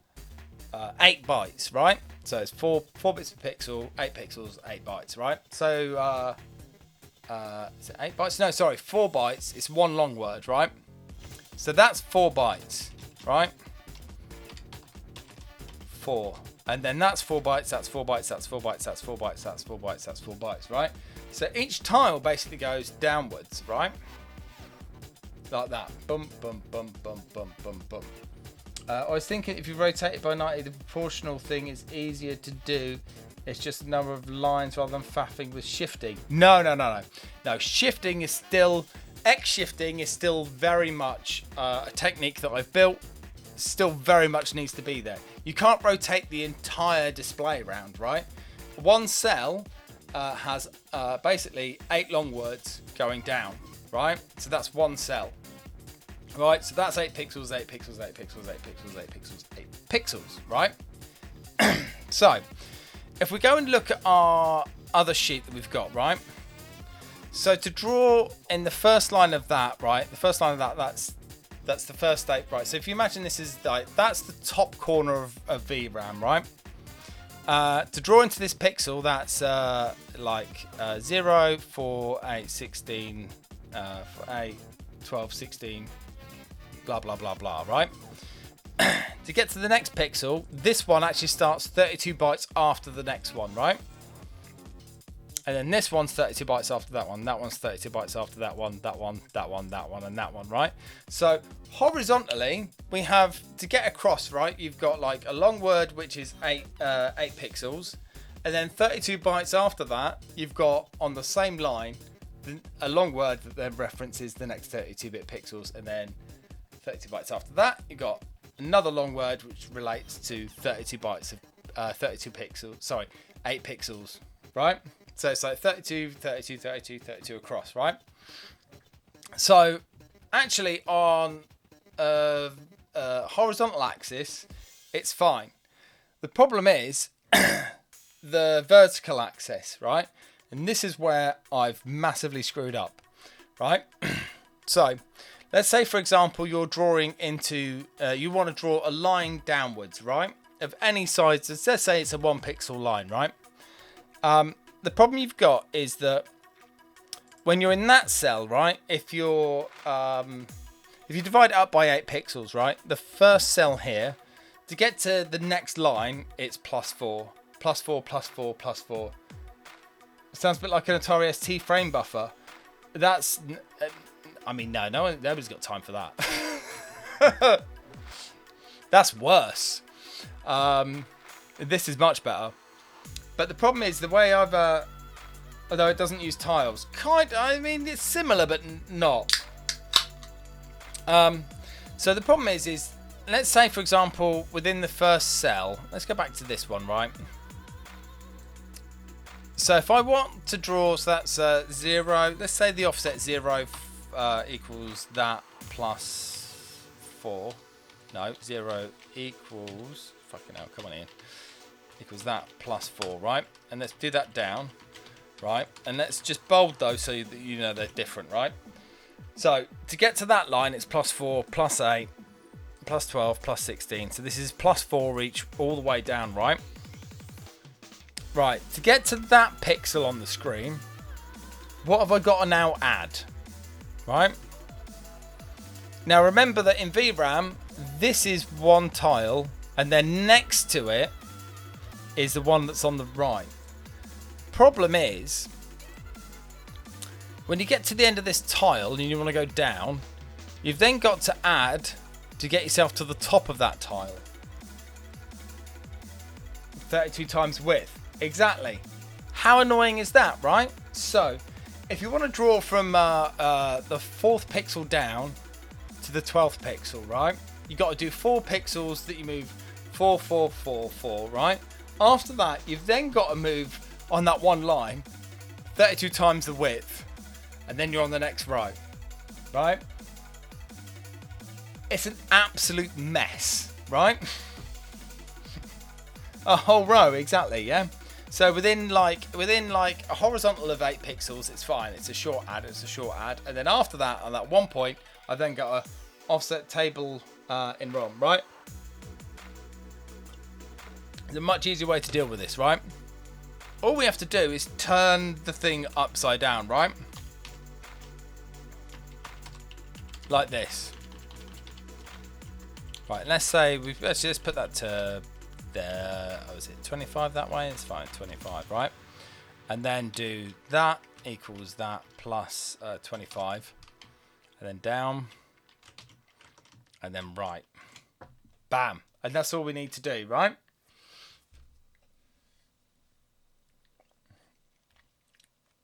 bytes, right? So it's 4 bits per pixel, 8 pixels, 8 bytes, right? So is it 8 bytes? No, sorry, 4 bytes. It's one long word, right? So that's 4 bytes, right? 4. And then that's 4 bytes, that's 4 bytes, that's 4 bytes, that's 4 bytes, that's 4 bytes, that's 4 bytes, right? So each tile basically goes downwards, right? Like that. Bum, bum, bum, bum, bum, bum, bum. I was thinking if you rotate it by 90, the proportional thing is easier to do. It's just a number of lines rather than faffing with shifting. No. No, shifting is still... X-shifting is still very much a technique that I've built. Still very much needs to be there. You can't rotate the entire display around, right? One cell has basically 8 long words going down, right? So that's one cell, right? So that's 8 pixels, 8 pixels, 8 pixels, 8 pixels, 8 pixels, 8 pixels, right? So if we go and look at our other sheet that we've got, right? So to draw in the first line of that, right? The first line of that, that's the first state, right? So if you imagine this is like, that's the top corner of VRAM, right? To draw into this pixel, that's like 0, 4, 8, 16, 8, 12, 16, blah, blah, blah, blah, right? To get to the next pixel, this one actually starts 32 bytes after the next one, right? And then this one's 32 bytes after that one. That one's 32 bytes after that one, that one, that one, that one, and that one, right? So horizontally, we have to get across, right? You've got like a long word, which is 8 pixels. And then 32 bytes after that, you've got on the same line, a long word that then references the next 32-bit pixels. And then 32 bytes after that, you've got another long word, which relates to 32 bytes of 32 pixels, sorry, 8 pixels, right? So it's like 32, 32, 32, 32 across, right? So actually on a horizontal axis, it's fine. The problem is the vertical axis, right? And this is where I've massively screwed up, right? So let's say, for example, you're drawing into, you want to draw a line downwards, right? Of any size, let's say it's a 1 pixel line, right? the problem you've got is that when you're in that cell, right? If you divide it up by 8 pixels, right? The first cell here, to get to the next line, it's +4, +4, +4, +4. It sounds a bit like an Atari ST frame buffer. That's, I mean, nobody's got time for that. That's worse. This is much better. But the problem is the way I've, although it doesn't use tiles, I mean, it's similar, but not. So the problem is let's say, for example, within the first cell, let's go back to this one, right? So if I want to draw, so that's 0, let's say the offset 0 equals that +4. No, 0 equals, fucking hell, come on in. Equals that +4, right? And let's do that down, right? And let's just bold those so that you know they're different, right? So to get to that line, it's +4, +8, +12, +16. So this is +4 each all the way down, right? Right, to get to that pixel on the screen, what have I got to now add? Right? Now remember that in VRAM, this is one tile, and then next to it is the one that's on the right. Problem is, when you get to the end of this tile and you want to go down, you've then got to add to get yourself to the top of that tile. 32 times width. Exactly. How annoying is that, right? So, if you want to draw from the 4th pixel down to the 12th pixel, right? You've got to do 4 pixels that you move 4, 4, 4, 4, right? After that, you've then got to move on that one line 32 times the width, and then you're on the next row, right? It's an absolute mess, right? A whole row, exactly, yeah? So within like a horizontal of 8 pixels, it's fine. It's a short add. And then after that, on that one point, I've then got a offset table in ROM, right? There's a much easier way to deal with this, right? All we have to do is turn the thing upside down, right? Like this. Right, let's say let's just put that to there. Oh, is it 25 that way? It's fine, 25, right? And then do that equals that plus 25, and then down, and then right. Bam, and that's all we need to do, right?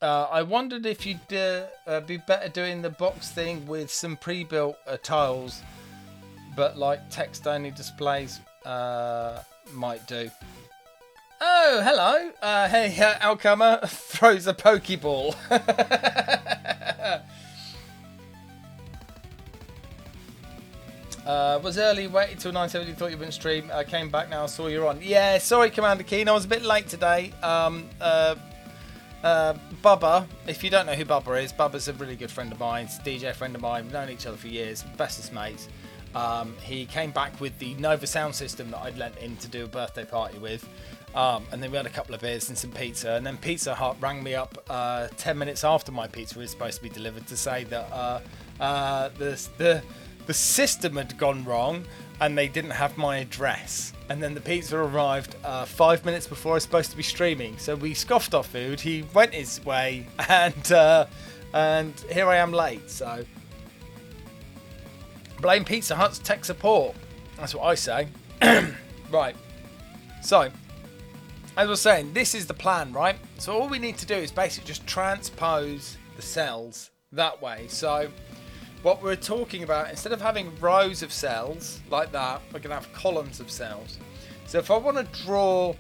I wondered if you'd be better doing the box thing with some pre-built tiles, but like text-only displays might do. Oh, hello. Hey, Outcomer throws a Pokeball. Was early, waited till 9:70, thought you wouldn't stream. Came back now, saw you're on. Yeah, sorry, Commander Keen, I was a bit late today. Bubba, if you don't know who Bubba is, Bubba's a really good friend of mine. He's a DJ friend of mine. We've known each other for years, bestest mates. He came back with the Nova sound system that I'd lent in to do a birthday party with. And then we had a couple of beers and some pizza. And then Pizza Hut rang me up 10 minutes after my pizza was supposed to be delivered to say that the system had gone wrong and they didn't have my address. And then the pizza arrived 5 minutes before I was supposed to be streaming. So we scoffed our food. He went his way, and here I am late. So blame Pizza Hut's tech support. That's what I say. Right. So, as I was saying, this is the plan, right? So all we need to do is basically just transpose the cells that way. So what we're talking about, instead of having rows of cells like that, we're going to have columns of cells. So if I want to draw,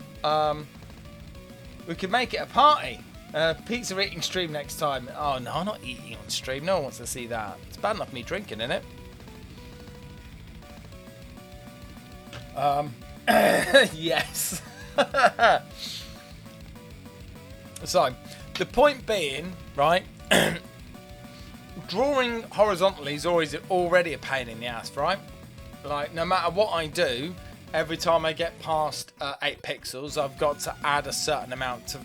we could make it a party. Pizza eating stream next time. Oh no, I'm not eating on stream. No one wants to see that. It's bad enough me drinking, isn't it? Yes. So, the point being, right, drawing horizontally is already a pain in the ass, right? Like, no matter what I do, every time I get past 8 pixels, I've got to add a certain amount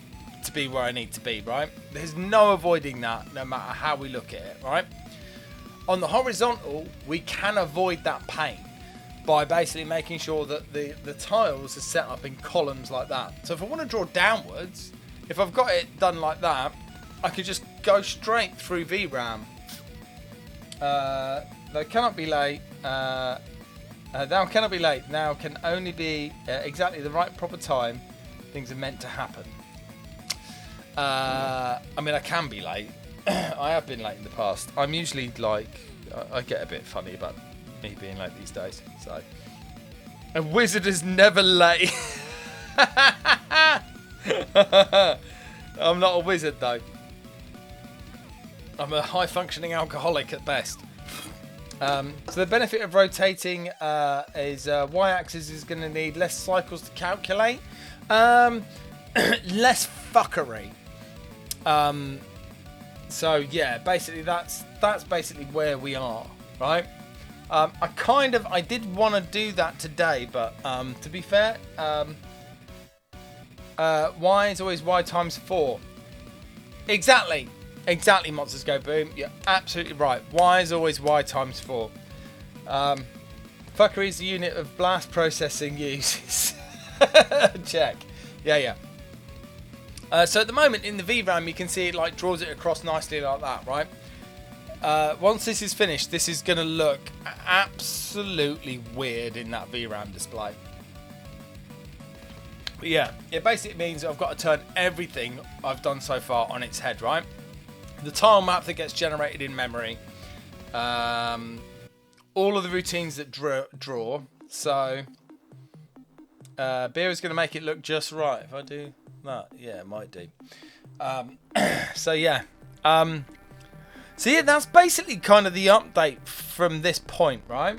to be where I need to be, right? There's no avoiding that, no matter how we look at it, right? On the horizontal, we can avoid that pain by basically making sure that the tiles are set up in columns like that. So if I want to draw downwards, if I've got it done like that, I could just go straight through VRAM. They cannot be late. Now cannot be late. Now can only be exactly the right proper time. Things are meant to happen. I mean, I can be late. I have been late in the past. I'm usually like, I get a bit funny about me being late these days. So, a wizard is never late. I'm not a wizard though. I'm a high functioning alcoholic at best. So the benefit of rotating is y-axis is going to need less cycles to calculate, less fuckery. So yeah, basically that's basically where we are, right? I did want to do that today, but to be fair, y is always y times 4. Exactly, Monsters Go Boom. You're absolutely right. Y is always y times 4. Fuckery is the unit of blast processing uses. Check. Yeah. So at the moment in the VRAM, you can see it like draws it across nicely like that, right? Once this is finished, this is going to look absolutely weird in that VRAM display. But yeah, it basically means I've got to turn everything I've done so far on its head, right? The tile map that gets generated in memory, all of the routines that draw. So beer is going to make it look just right. If I do that, yeah, it might do. So yeah, that's basically kind of the update from this point, right?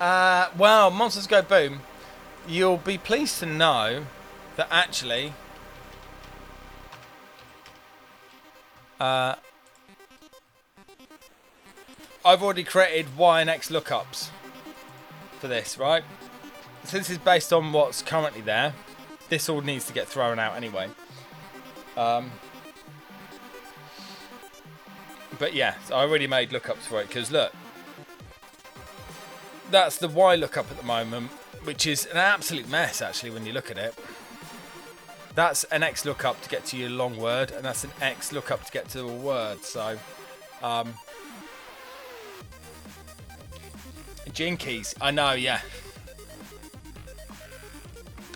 Well, Monsters Go Boom. You'll be pleased to know that actually I've already created Y and X lookups for this, right? So this is based on what's currently there. This all needs to get thrown out anyway. But yeah, so I already made lookups for it because look, that's the Y lookup at the moment, which is an absolute mess actually when you look at it. That's an X lookup to get to your long word, and that's an X lookup to get to a word. So, jinkies, I know, yeah.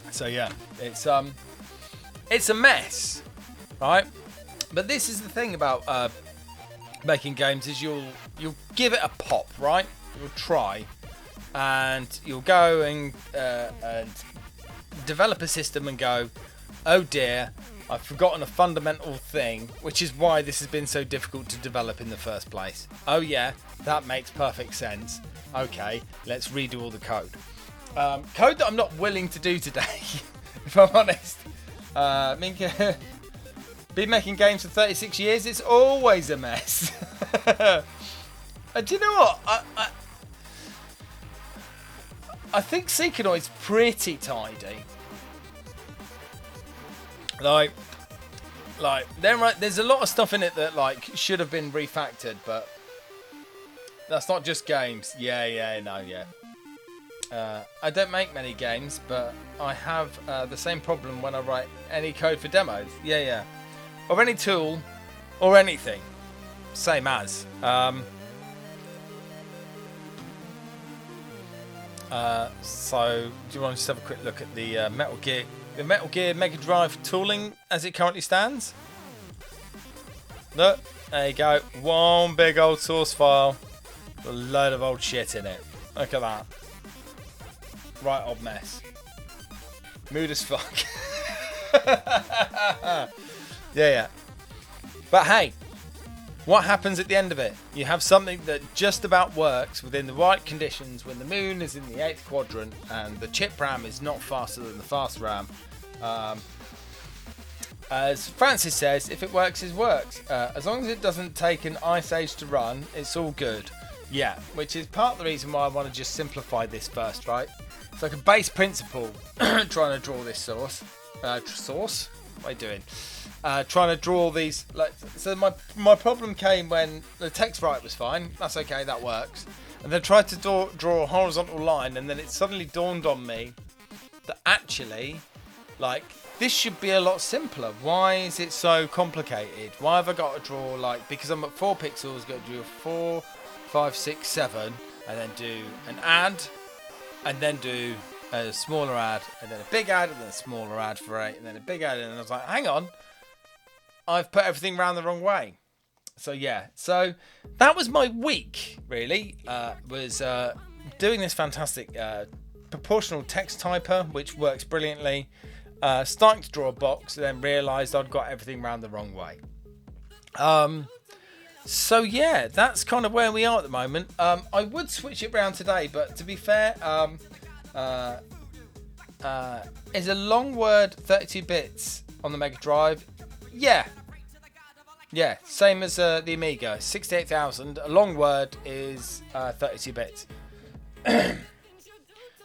So yeah, it's a mess, right? But this is the thing about making games is you'll give it a pop, right? You'll try. And you'll go and develop a system and go, oh dear, I've forgotten a fundamental thing, which is why this has been so difficult to develop in the first place. Oh yeah, that makes perfect sense. Okay, let's redo all the code. Code that I'm not willing to do today, if I'm honest. Been making games for 36 years, it's always a mess. Do you know what? I think Seekonoid's pretty tidy. Like there's a lot of stuff in it that like should have been refactored, but that's not just games. Yeah. I don't make many games, but I have the same problem when I write any code for demos. Yeah. Or any tool, or anything. Same as. So, do you want to just have a quick look at the Metal Gear Mega Drive tooling as it currently stands? Look, there you go. One big old source file with a load of old shit in it. Look at that. Right old mess. Mood as fuck. Yeah. But hey, what happens at the end of it? You have something that just about works within the right conditions when the moon is in the 8th quadrant and the chip RAM is not faster than the fast RAM. As Francis says, if it works, it works. As long as it doesn't take an ice age to run, it's all good. Yeah, which is part of the reason why I want to just simplify this first, right? It's like a base principle trying to draw this source. Source? What am I doing? Trying to draw these. So my problem came when the text right was fine. That's okay, that works. And then tried to draw a horizontal line, and then it suddenly dawned on me that actually, like, this should be a lot simpler. Why is it so complicated? Why have I got to draw, like, because I'm at 4 pixels, got to do a 4, 5, 6, 7, and then do an add, and then do a smaller add, and then a big add, and then a smaller add for 8, and then a big add, and I was like, hang on, I've put everything around the wrong way. So yeah, so that was my week, really, was doing this fantastic proportional text typer, which works brilliantly, starting to draw a box, and then realised I'd got everything around the wrong way. So yeah, that's kind of where we are at the moment. I would switch it around today, but to be fair, is a long word 32 bits on the Mega Drive? Yeah, same as the Amiga, 68,000. A long word is 32 bits.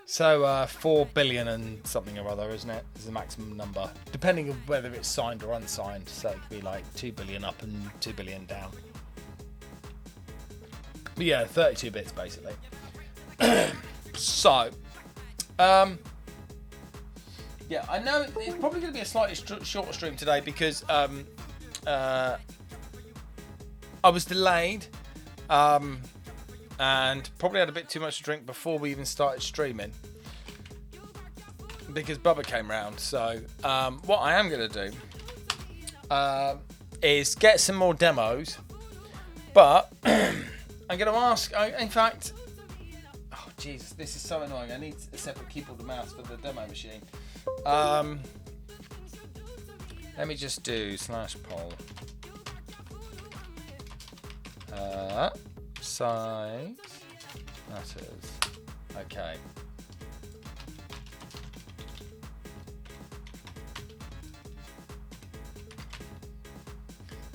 So 4 billion and something or other, isn't it? Is the maximum number, depending on whether it's signed or unsigned. So it could be like 2 billion up and 2 billion down. But yeah, 32 bits basically. So, yeah, I know it's probably going to be a slightly shorter stream today because I was delayed and probably had a bit too much to drink before we even started streaming because Bubba came round. So what I am going to do is get some more demos, but I'm going to ask, in fact, oh Jesus, this is so annoying. I need a separate keyboard and mouse for the demo machine. Let me just do /poll. Size matters. Okay.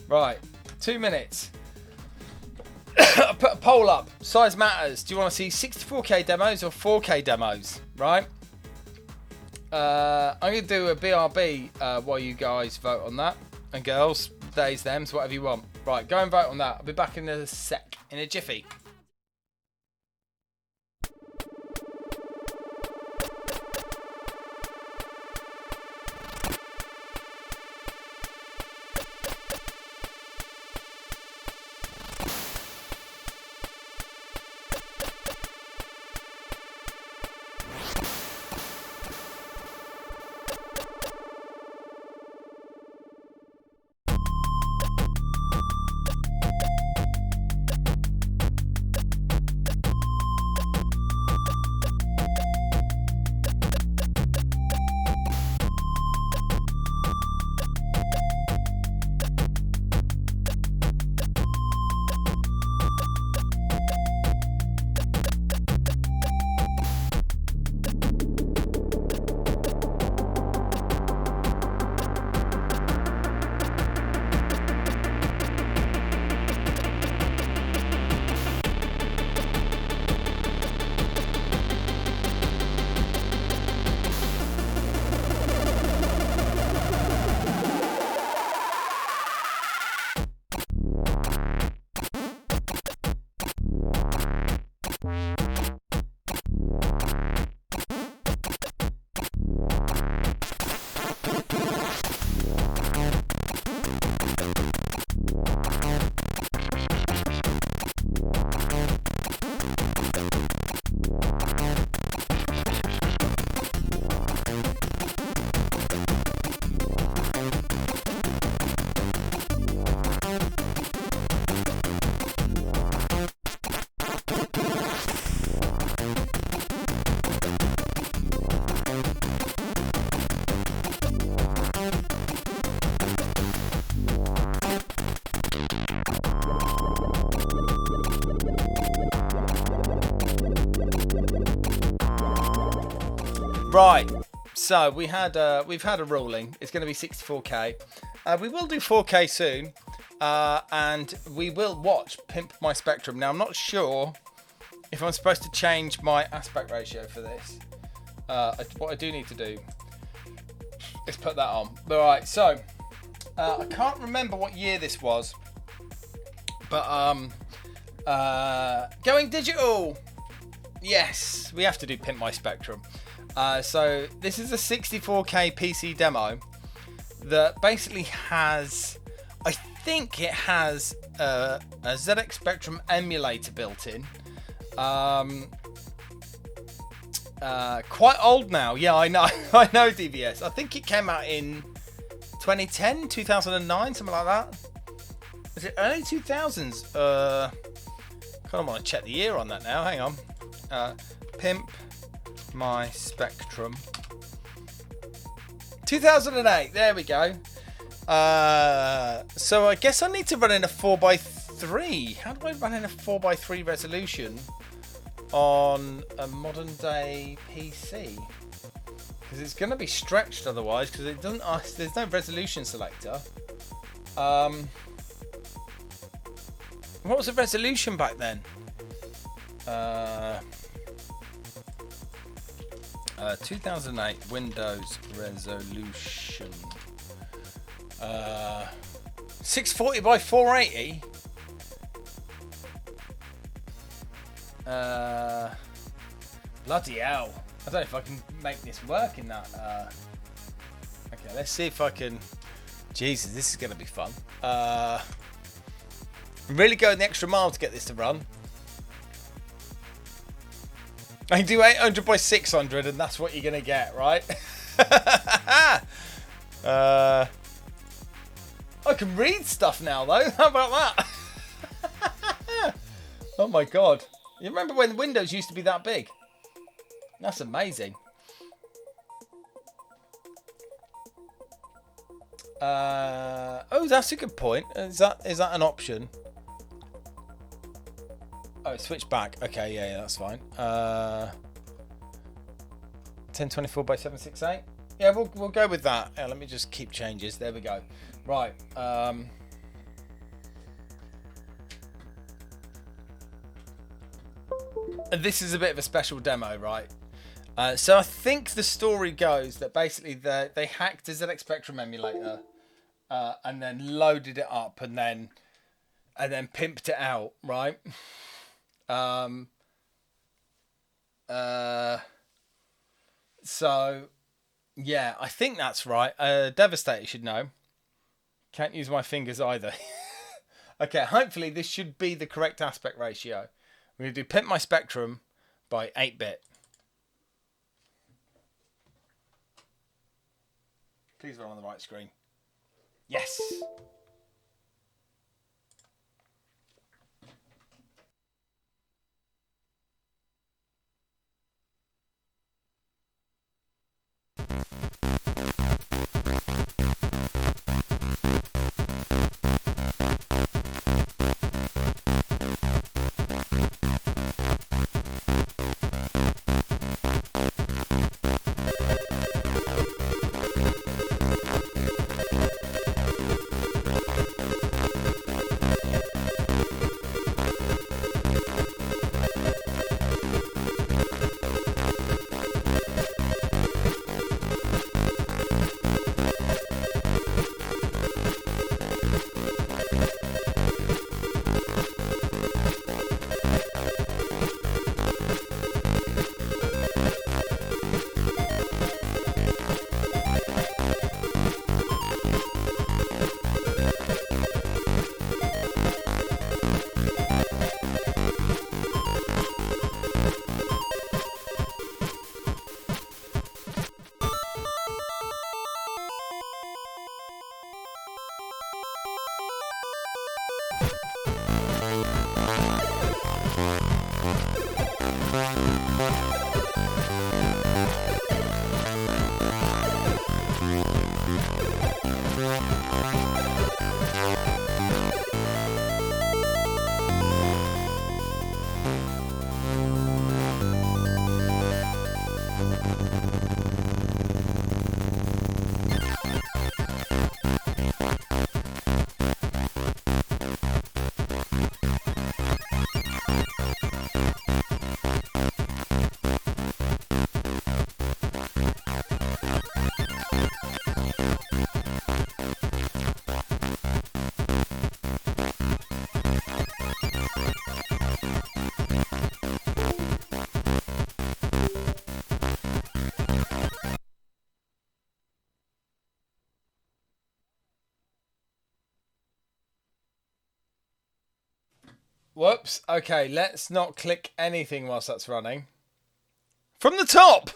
Right, 2 minutes. I put a poll up. Size matters. Do you want to see 64K demos or 4K demos? Right. I'm going to do a BRB while you guys vote on that. And girls, days, thems, whatever you want. Right, go and vote on that. I'll be back in a sec. In a jiffy. Right, so we've had a ruling. It's going to be 64K. We will do 4K soon. and we will watch Pimp My Spectrum. Now, I'm not sure if I'm supposed to change my aspect ratio for this. What I do need to do is put that on. All right, so I can't remember what year this was, but going digital. Yes, we have to do Pimp My Spectrum. So this is a 64K PC demo that basically has, I think it has a ZX Spectrum emulator built in. Quite old now. Yeah, I know. I know DVS. I think it came out in 2010, 2009, something like that. Is it early 2000s? Kind of want to check the year on that now. Hang on. Pimp My Spectrum. 2008. There we go. So I guess I need to run in a 4x3. How do I run in a 4x3 resolution on a modern day PC? Because it's going to be stretched otherwise, because it doesn't ask, there's no resolution selector. What was the resolution back then? 2008 Windows resolution. 640 by 480. Bloody hell. I don't know if I can make this work in that. Okay, let's see if I can. Jesus, this is going to be fun. I'm really going the extra mile to get this to run. I can do 800 by 600 and that's what you're going to get, right? I can read stuff now, though. How about that? Oh, my God. You remember when Windows used to be that big? That's amazing. Oh, that's a good point. Is that an option? Oh, switch back. Okay, yeah, that's fine. 1024 by 768. Yeah, we'll go with that. Yeah, let me just keep changes. There we go. Right. This is a bit of a special demo, right? So I think the story goes that basically they hacked a ZX Spectrum emulator and then loaded it up and then pimped it out, right? So yeah, I think that's right. Devastator should know. Can't use my fingers either. Okay, hopefully this should be the correct aspect ratio. We're going to do Pimp My Spectrum by 8-bit. Please run on the right screen. Yes! Whoops. Okay, let's not click anything whilst that's running. From the top!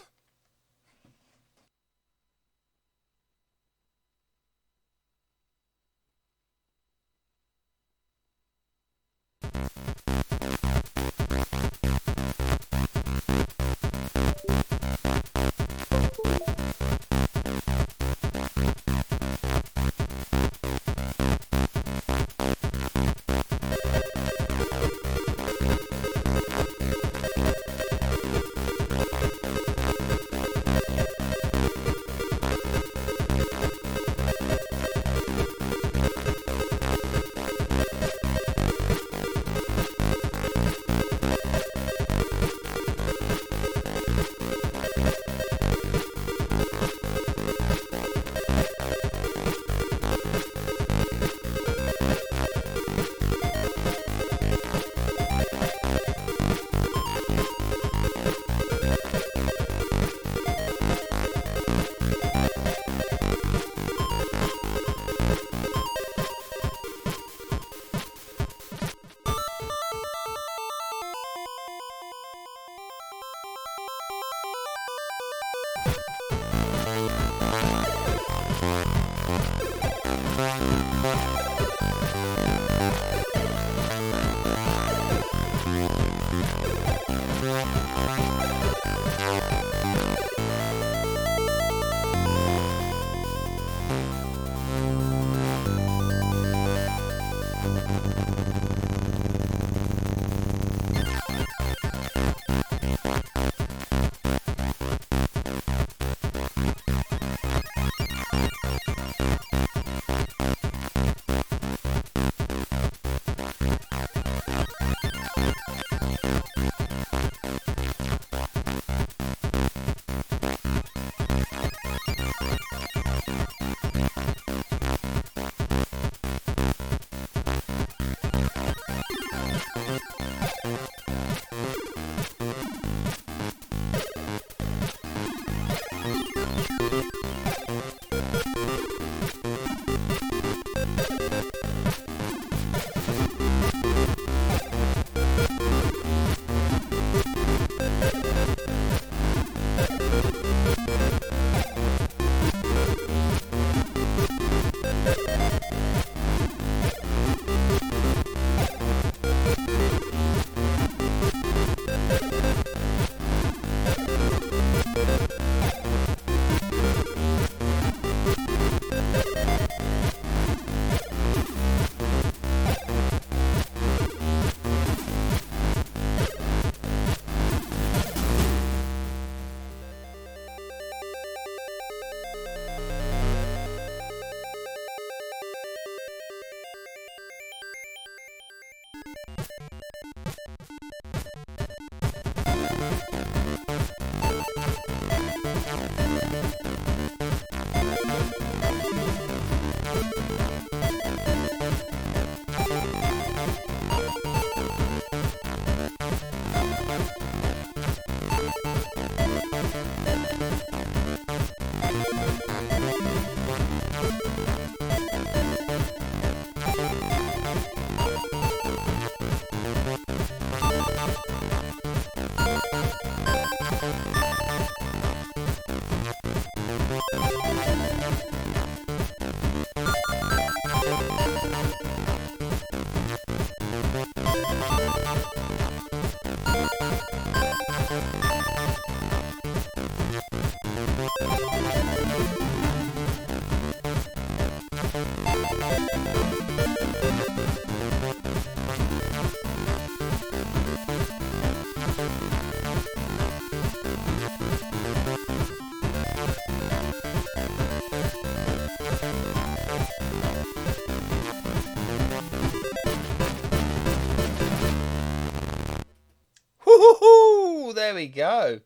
Woo-hoo-hoo! There we go.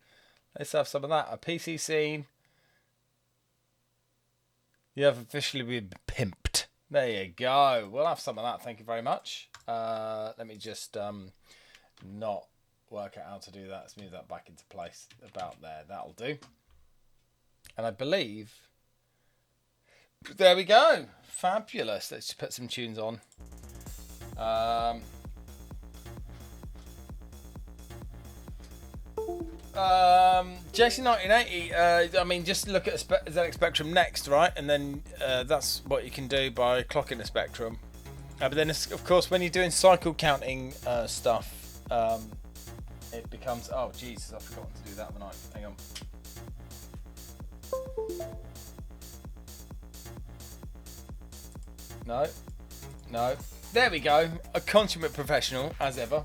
Let's have some of that. A PC scene. You have officially been pimped. There you go. We'll have some of that. Thank you very much. Let me just not work out how to do that. Let's move that back into place. About there. That'll do. And I believe... There we go. Fabulous. Let's just put some tunes on. JC 1980. I mean, just look at a ZX Spectrum next, right? And then that's what you can do by clocking the Spectrum. But then, of course, when you're doing cycle counting stuff, it becomes. Oh, Jesus, I've forgotten to do that one. Hang on. No. There we go. A consummate professional, as ever.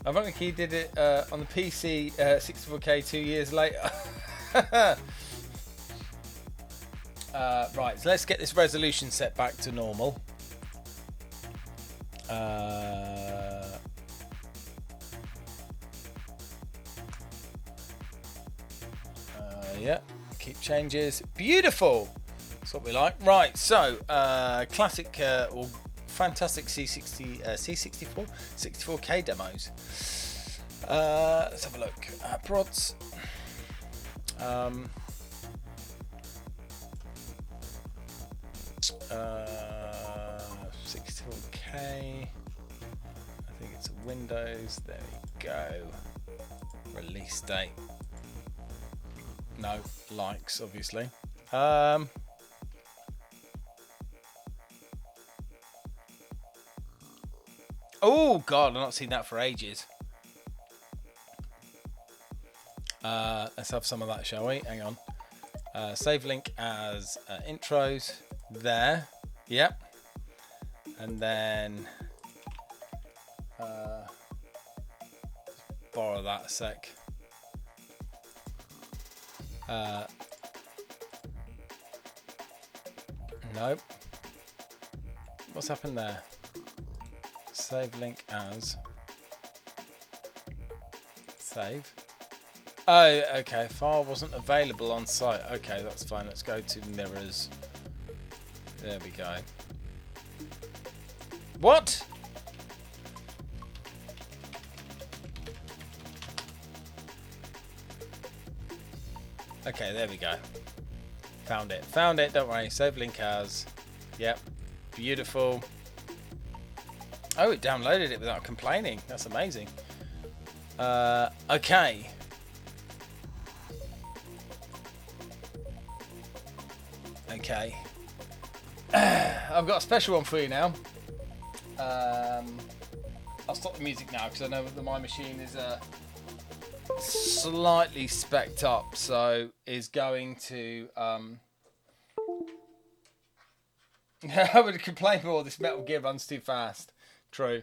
Ironically, he did it on the PC 64K 2 years later. Right, so let's get this resolution set back to normal. Yeah, keep changes. Beautiful. That's what we like. Right, so classic or fantastic C64 64K demos. Let's have a look. Prods. 64K. I think it's Windows. There we go. Release date. No likes, obviously. Oh God, I've not seen that for ages. Let's have some of that, shall we? Hang on. Save link as intros. There. Yep. And then borrow that a sec. Nope. What's happened there? Save link as. Save. Oh, okay. File wasn't available on site. Okay, that's fine. Let's go to mirrors. There we go. What? Okay, there we go. Found it. Found it. Don't worry. Save link as. Yep. Beautiful. Oh, it downloaded it without complaining. That's amazing. Okay. Okay. I've got a special one for you now. I'll stop the music now because I know that my machine is slightly specced up, so is going to. I would complain more. This Metal Gear runs too fast. True.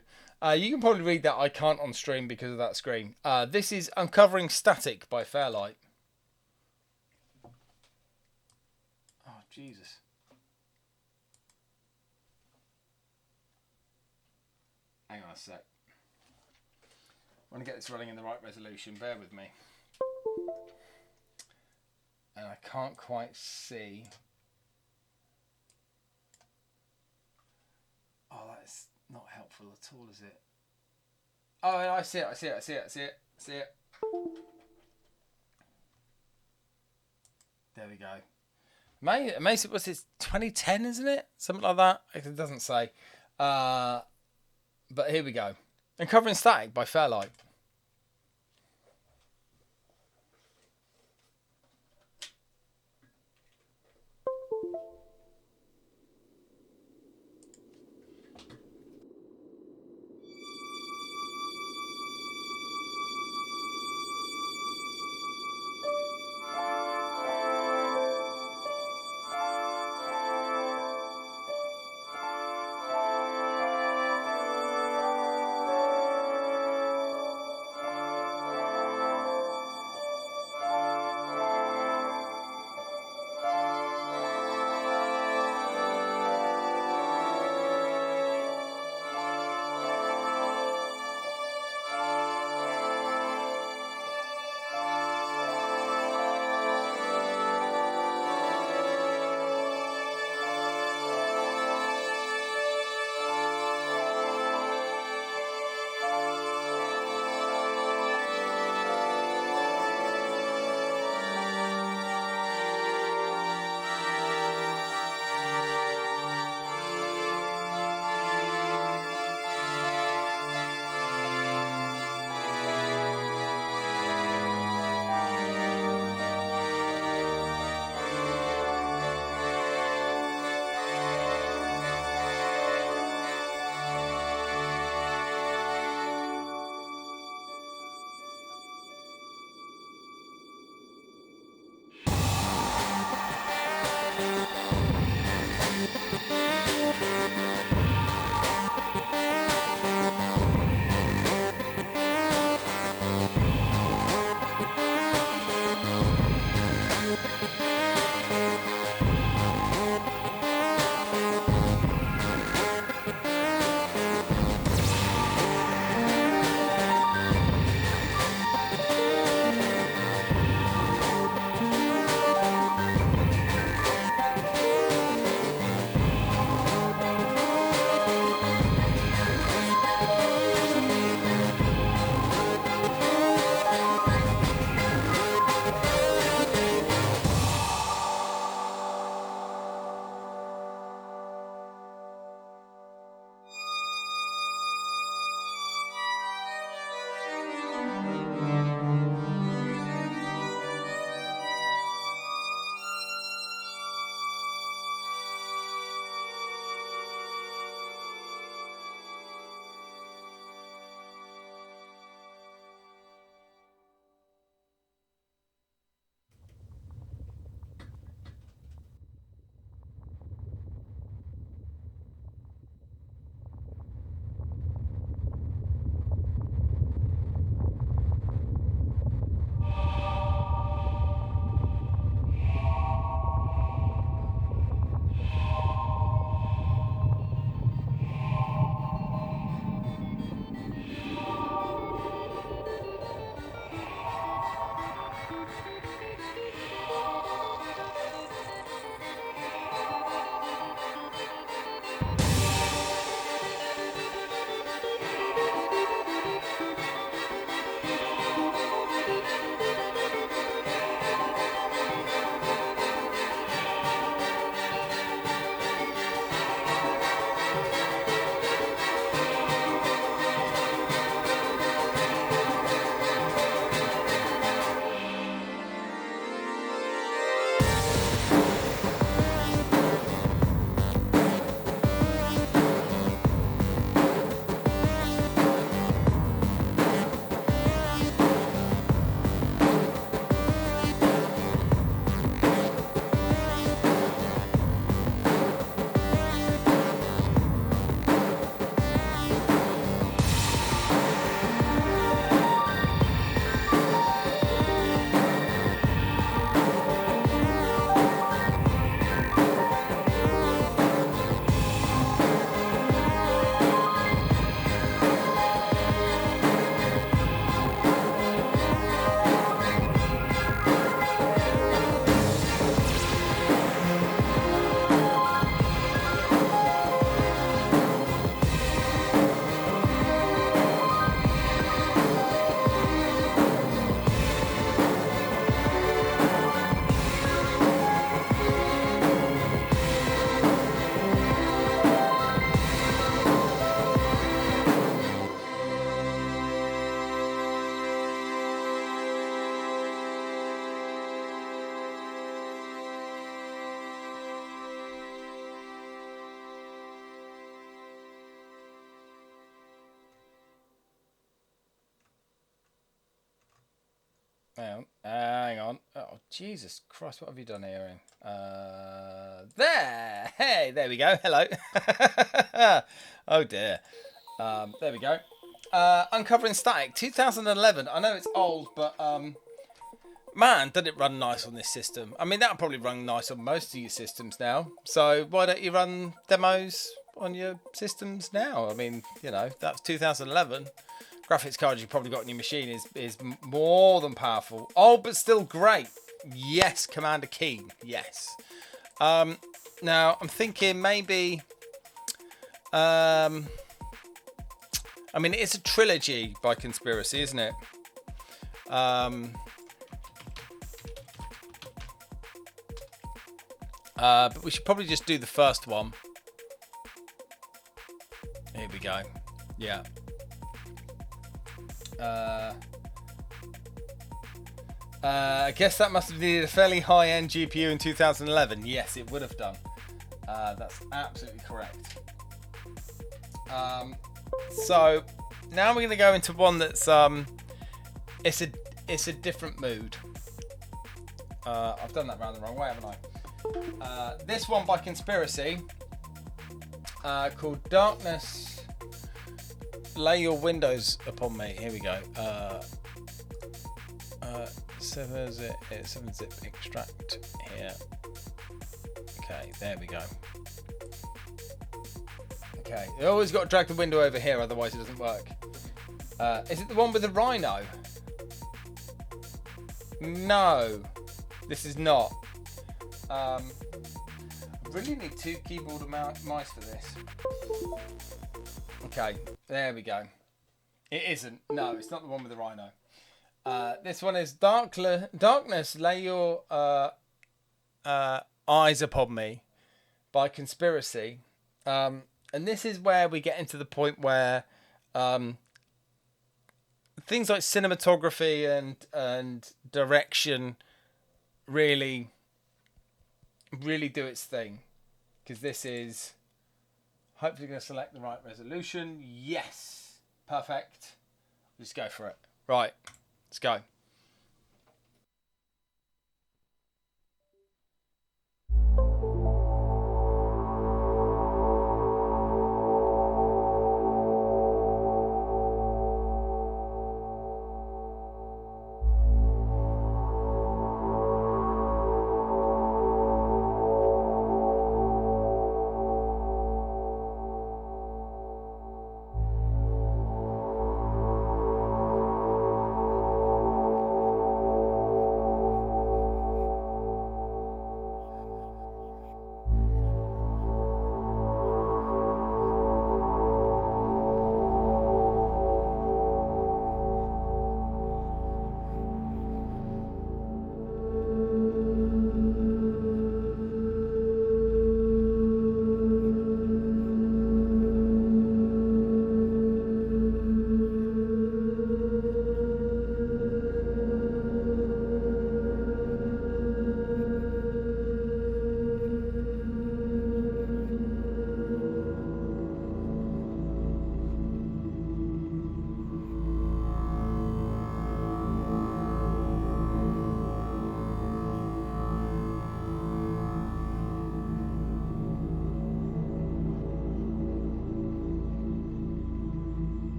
You can probably read that. I can't on stream because of that screen. This is Uncovering Static by Fairlight. Oh, Jesus. Hang on a sec. I want to get this running in the right resolution. Bear with me. And I can't quite see. Oh, that is not helpful at all, is it? Oh, I see it. I see it. There we go. Amazing. What's this? 2010, isn't it? Something like that. It doesn't say. But here we go. Uncovering Static by Fairlight. Hang on. Oh, Jesus Christ, what have you done here? There. Hey, there we go. Hello. Oh, dear. There we go. Uncovering Static, 2011. I know it's old, but man, did it run nice on this system. I mean, that'll probably run nice on most of your systems now. So why don't you run demos on your systems now? I mean, you know, that's 2011. Graphics card you probably got on your machine is more than powerful. Oh, but still great. Yes, Commander Keen. Yes. Now, I'm thinking maybe... I mean, it's a trilogy by Conspiracy, isn't it? But we should probably just do the first one. Here we go. Yeah. I guess that must have needed a fairly high-end GPU in 2011. Yes, it would have done. That's absolutely correct. So now we're going to go into one that's it's a different mood. I've done that round the wrong way, haven't I? This one by Conspiracy, called Darkness Lay Your Windows Upon Me. Here we go. 7-zip extract here. Okay, there we go. Okay, you always got to drag the window over here, otherwise it doesn't work. Is it the one with the rhino? No, this is not. I really need two keyboard and mice for this. Okay, there we go. It isn't. No, it's not the one with the rhino. This one is Darkness Lay Your Eyes Upon Me by Conspiracy. And this is where we get into the point where things like cinematography and direction really do its thing. Because this is hopefully going to select the right resolution. Yes. Perfect. Let's go for it. Right. Let's go.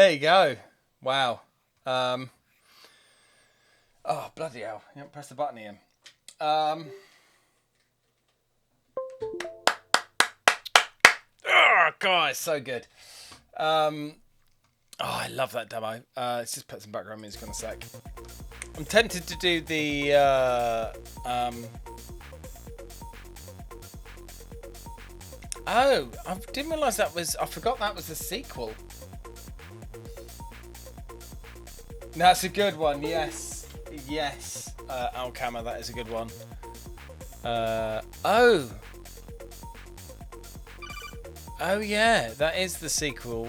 There you go. Wow. Oh, bloody hell. You haven't pressed the button here. Oh, God, it's so good. Oh, I love that demo. Let's just put some background music on a sec. I'm tempted to do the... Oh, I didn't realise that was... I forgot that was the sequel. That's a good one, yes. Yes. Alcama, that is a good one. Oh. Oh, yeah, that is the sequel.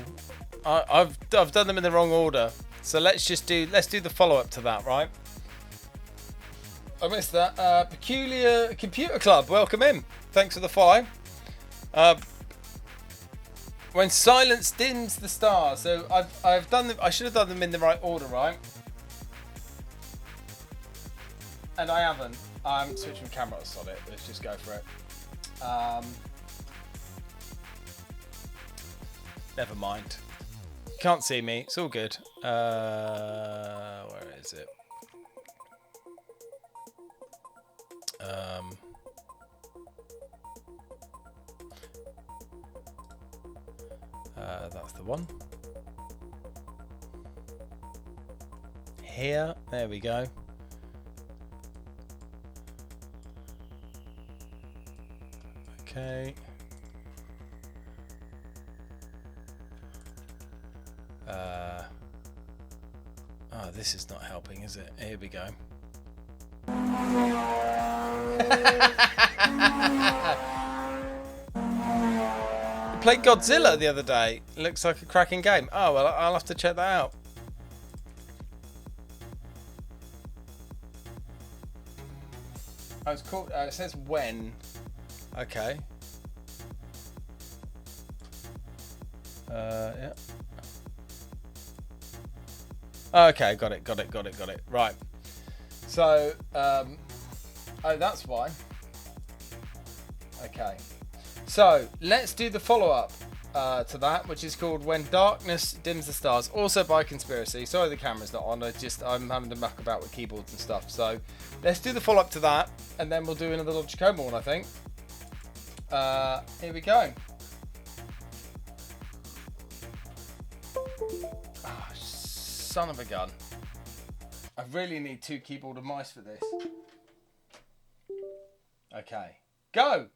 I've done them in the wrong order. So let's do the follow-up to that, right? I missed that. Peculiar Computer Club, welcome in. Thanks for the follow. When silence dims the stars. So I've done them. I should have done them in the right order, right? And I haven't. I'm switching cameras on it. Let's just go for it. Never mind. Can't see me. It's all good. Where is it? That's the one. Here. There we go. Okay. Oh, this is not helping, is it? Here we go. I played Godzilla the other day. Looks like a cracking game. Oh, well, I'll have to check that out. Oh, it's called... it says when. Okay. Yeah. Okay, got it. Right. So, oh, that's why. Okay. So, let's do the follow-up to that, which is called When Darkness Dims the Stars, also by Conspiracy. Sorry the camera's not on, I'm having to muck about with keyboards and stuff. So, let's do the follow-up to that, and then we'll do another Logicoma one, I think. Here we go. Oh, son of a gun. I really need 2 keyboard and mice for this. Okay. Go!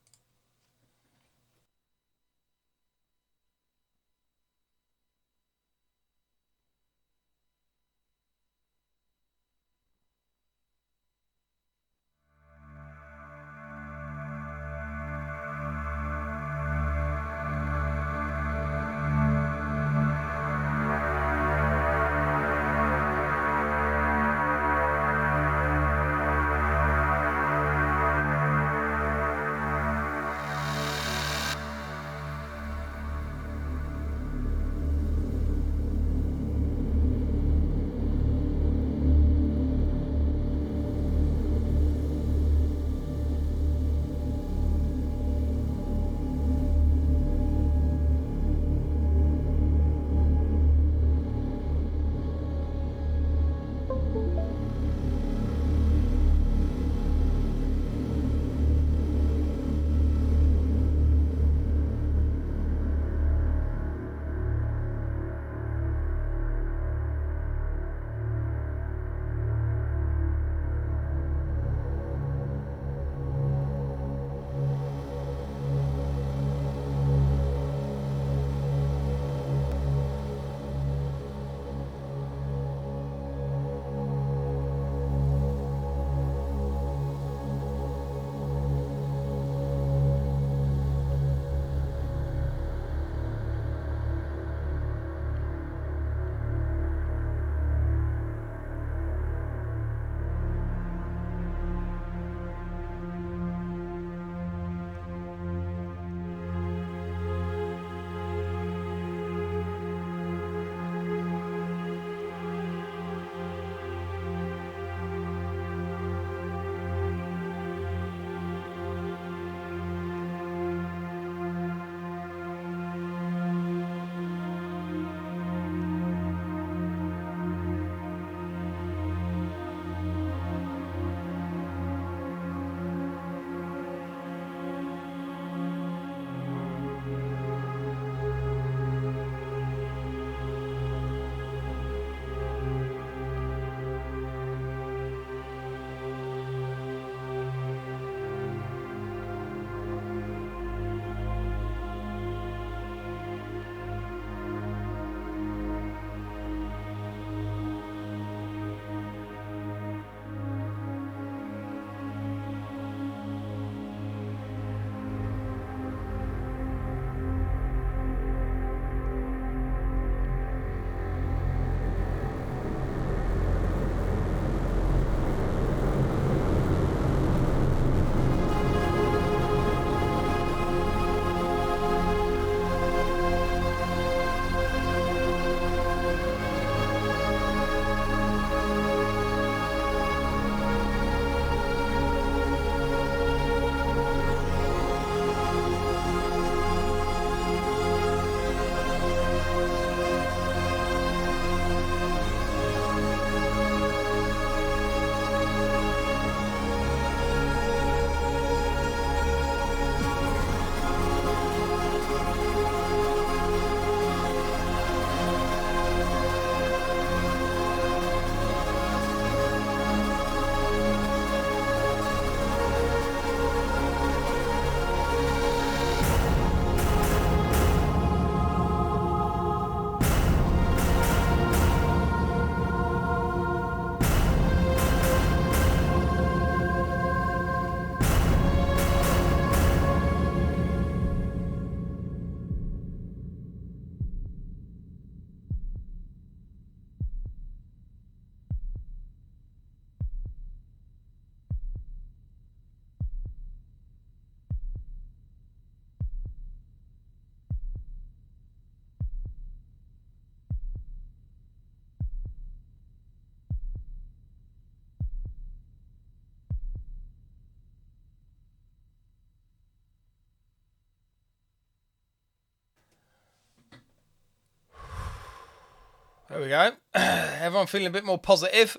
There we go. Everyone feeling a bit more positive.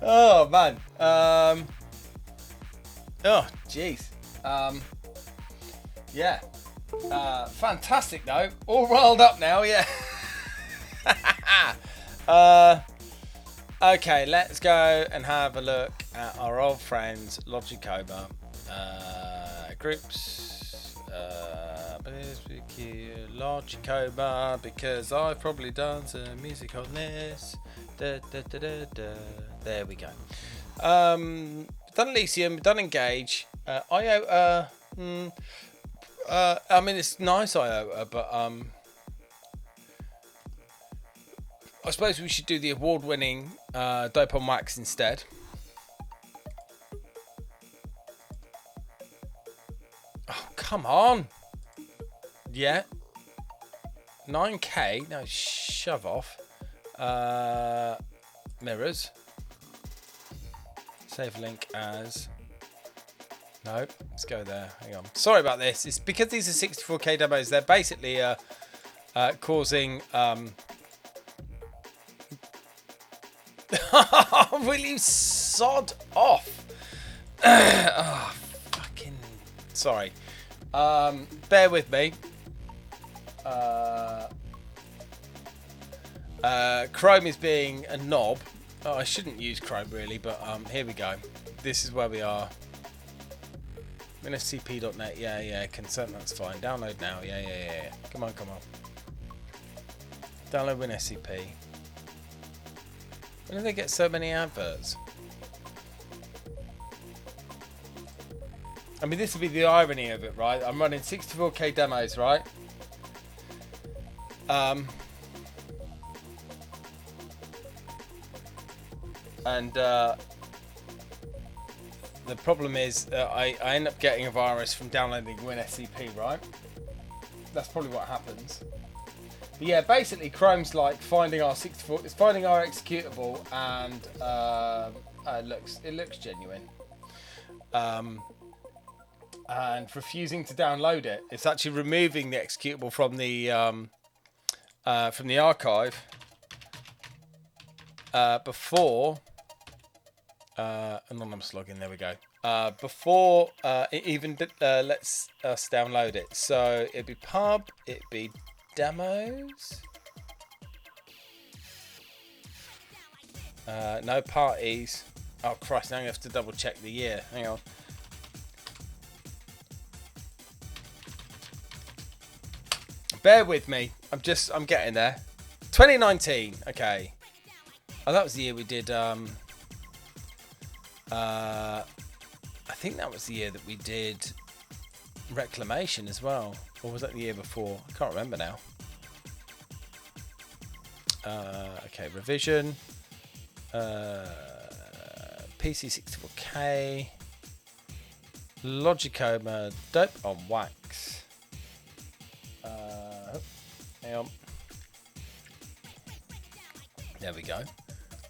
Oh man. Oh jeez. Yeah. Fantastic though. All riled up now. Yeah. Okay, let's go and have a look at our old friends Logicoma. Groups. Logicoma, because I've probably done some music on this. There we go. Done Elysium, done Engage. IOTA. I mean, it's nice IOTA, but I suppose we should do the award-winning Dope on Wax instead. Oh, come on. Yeah. 9K. No, shove off. Mirrors. Save link as... No, let's go there. Hang on. Sorry about this. It's because these are 64K demos. They're basically causing... Will you sod off? Oh, fucking... Sorry. Bear with me. Chrome is being a knob. Oh, I shouldn't use Chrome really, but here we go. This is where we are. WinSCP.net. Yeah, consent, that's fine. Download now. Yeah. Come on. Download WinSCP. When do they get so many adverts? I mean, this would be the irony of it, right? I'm running 64K demos, right? And the problem is I end up getting a virus from downloading WinSCP, right? That's probably what happens. But yeah, basically Chrome's like finding our 64, it's finding our executable, and it looks genuine. And refusing to download it. It's actually removing the executable from the archive before anonymous login. There we go. Before it even lets us download it. So it'd be pub. It'd be demos. No parties. Oh Christ! Now I have to double check the year. Hang on. Bear with me. I'm getting there. 2019. Okay. Oh, that was the year we did. I think that was the year that we did Reclamation as well, or was that the year before? I can't remember now. Okay, revision. PC64K. Logicoma. Dope on Wax. Hang on. There we go.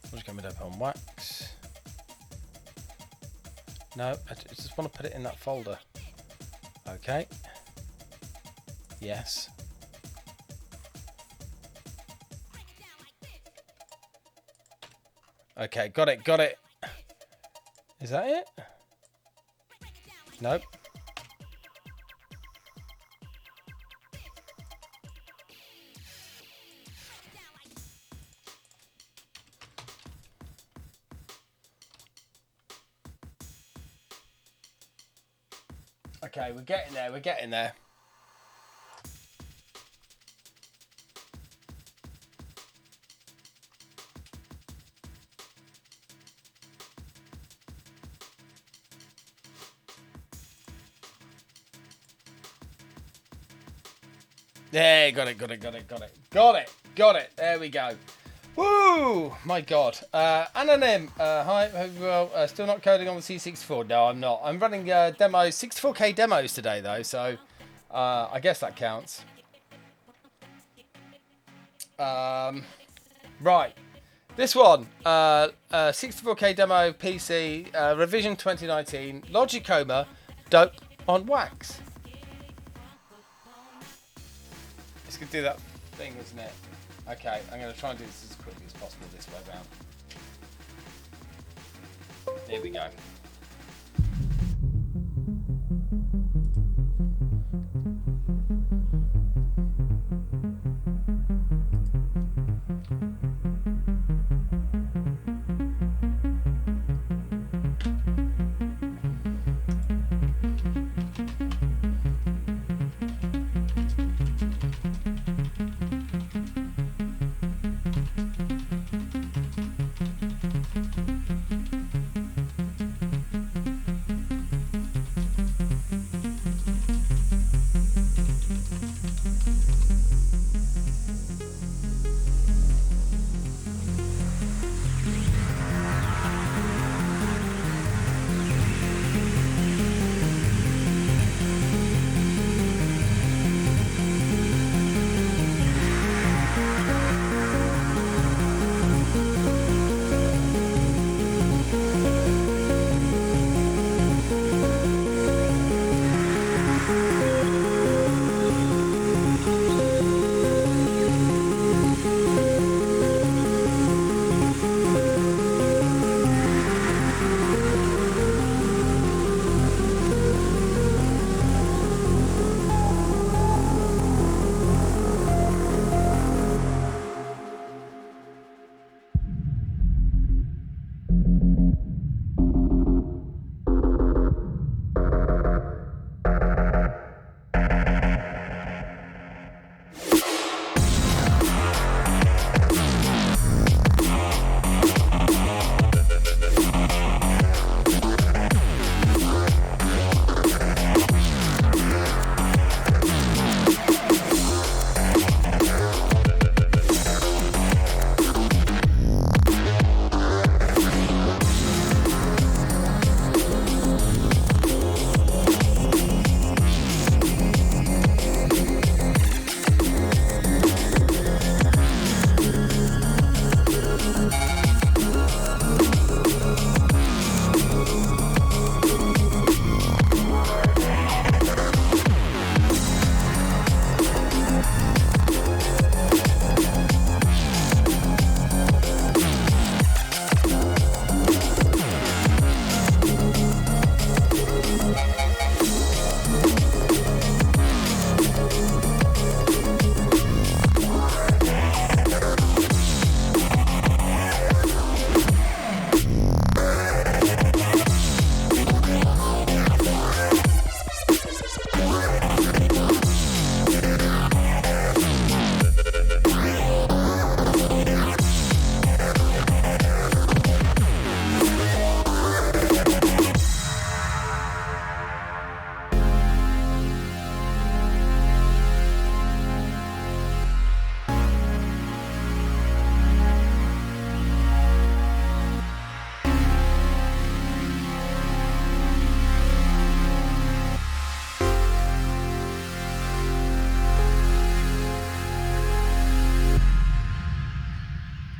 Logicoma Dope on Wax. No, I just want to put it in that folder. Okay. Yes. Okay, got it. Is that it? Nope. Okay, we're getting there. Yeah, got it. There we go. Woo! My God. Anonym. Hi. Hope you're well. Still not coding on the C64? No, I'm not. I'm running demos, 64K demos today, though, so I guess that counts. Right. This one. 64K demo PC. Revision 2019. Logicoma. Dope on Wax. just gonna do that thing, isn't it? Okay, I'm gonna try and do this as quickly as possible this way round. Here we go.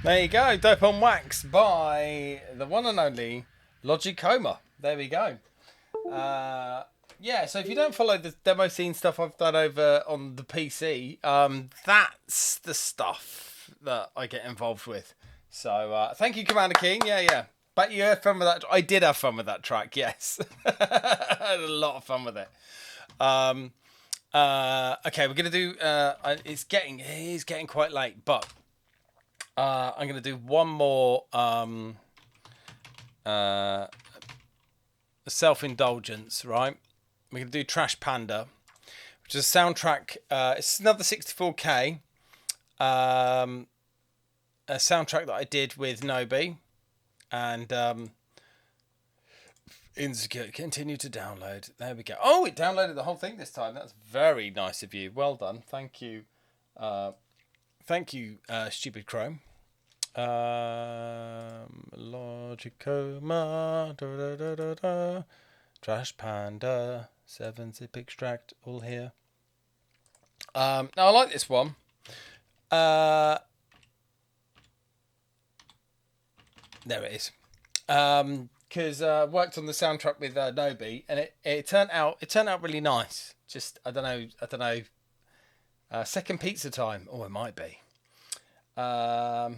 There you go, Dope on Wax by the one and only Logicoma. There we go. Yeah, so if you don't follow the demo scene stuff I've done over on the PC, that's the stuff that I get involved with. So thank you, Commander King. Yeah. But you had fun with that. I did have fun with that track, yes. I had a lot of fun with it. Okay, we're going to do... it is getting quite late, but... I'm going to do one more self-indulgence, right? We're going to do Trash Panda, which is a soundtrack. It's another 64K. A soundtrack that I did with Nobi. And Insecure, continue to download. There we go. Oh, it downloaded the whole thing this time. That's very nice of you. Well done. Thank you. Thank you, Stupid Chrome. Logicoma, Trash Panda, 7-zip extract, all here. Now I like this one. There it is. Because worked on the soundtrack with Nobi, and it turned out really nice. Just I don't know. Second pizza time. Oh, it might be. Not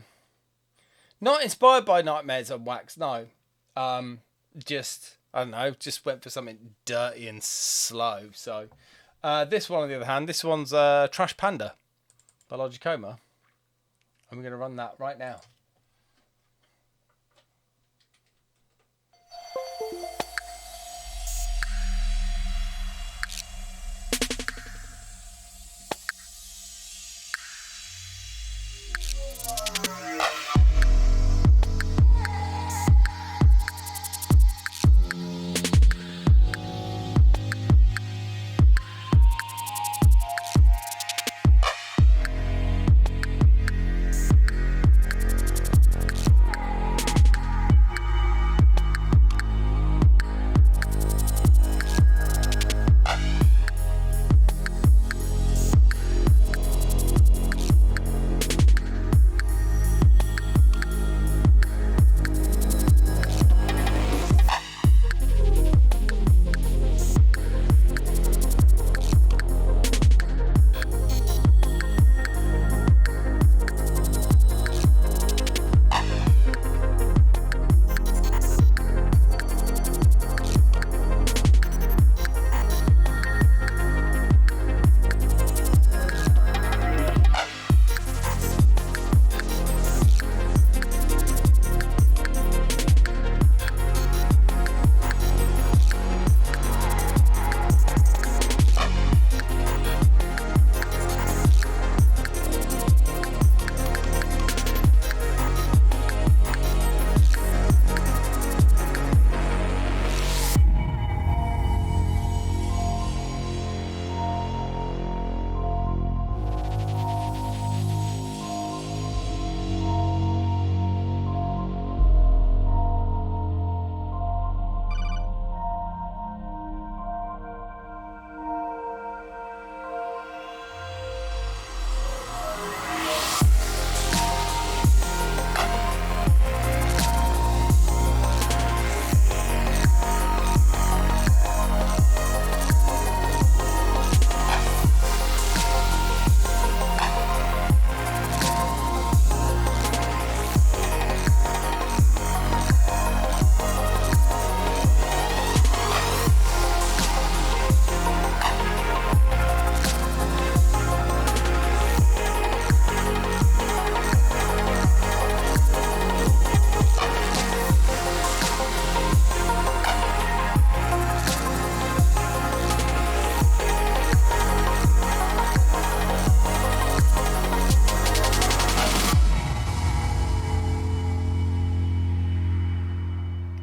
inspired by Nightmares on Wax, no. Just, I don't know, just went for something dirty and slow. So, this one, on the other hand, this one's Trash Panda by Logicoma. And we're going to run that right now.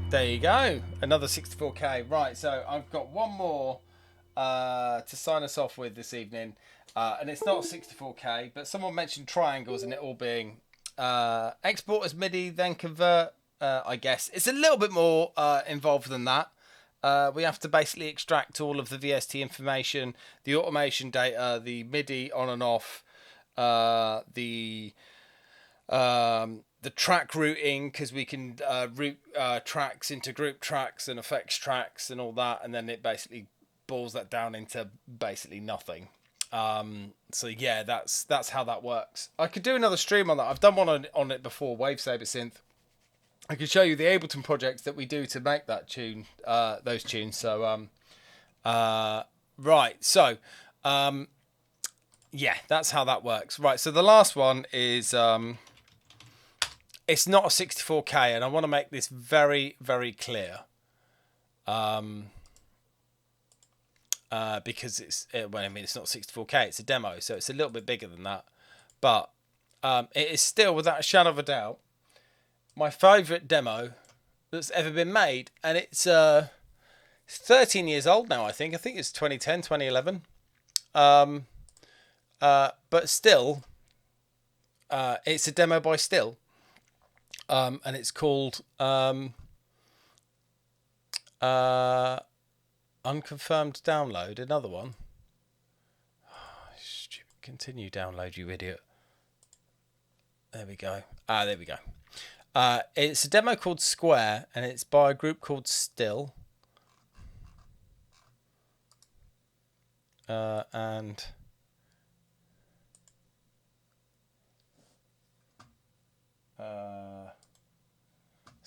There you go. Another 64k. Right, so I've got one more to sign us off with this evening. And it's not 64k, but someone mentioned triangles and it all being export as MIDI, then convert, I guess. It's a little bit more involved than that. We have to basically extract all of the VST information, the automation data, the MIDI on and off, the track routing, because we can route tracks into group tracks and effects tracks and all that, and then it basically boils that down into basically nothing. So yeah, that's how that works. I could do another stream on that. I've done one on it before, Wavesaber Synth. I could show you the Ableton projects that we do to make that tune, those tunes. So right, so yeah, that's how that works. Right, so the last one is it's not a 64k, and I want to make this very, very clear. Because it's not 64k, it's a demo, so it's a little bit bigger than that. But it is still, without a shadow of a doubt, my favourite demo that's ever been made, and it's 13 years old now. I think it's 2010, 2011. But still, it's a demo by Still. And it's called Unconfirmed Download. Another one. Oh, stupid. Continue download, you idiot. There we go. There we go. It's a demo called Square, and it's by a group called Still. And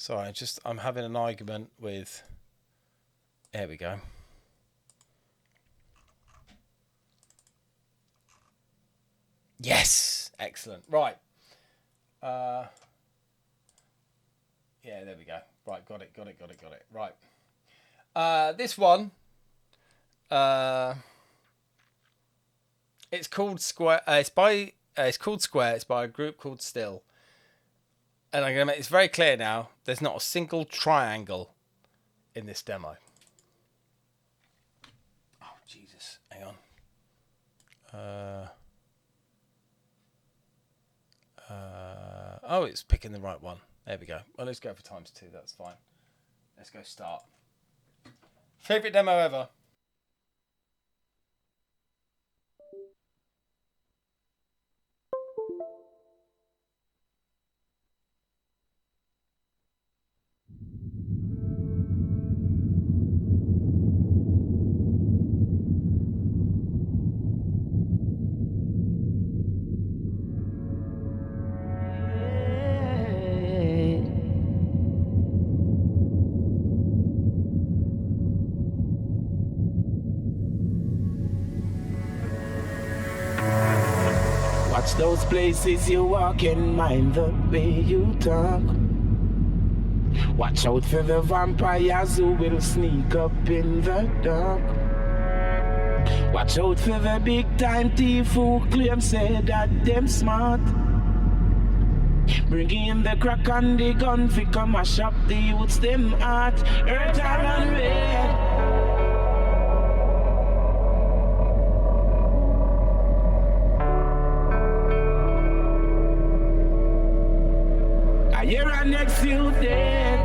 Sorry, I'm having an argument with... There we go. Yes! Excellent. Right. Yeah, there we go. Right, got it. Right. This one... it's called Square. It's called Square. It's by a group called Still. And I'm going to make this very clear now. There's not a single triangle in this demo. Oh, Jesus. Hang on. Oh, it's picking the right one. There we go. Well, let's go for times 2. That's fine. Let's go start. Favorite demo ever. Watch those places you walk in, mind the way you talk. Watch out for the vampires who will sneak up in the dark. Watch out for the big time thief who claim say that them smart. Bring in the crack and the gun fi come mash up the youths them heart. Earth and red. Here and next few days.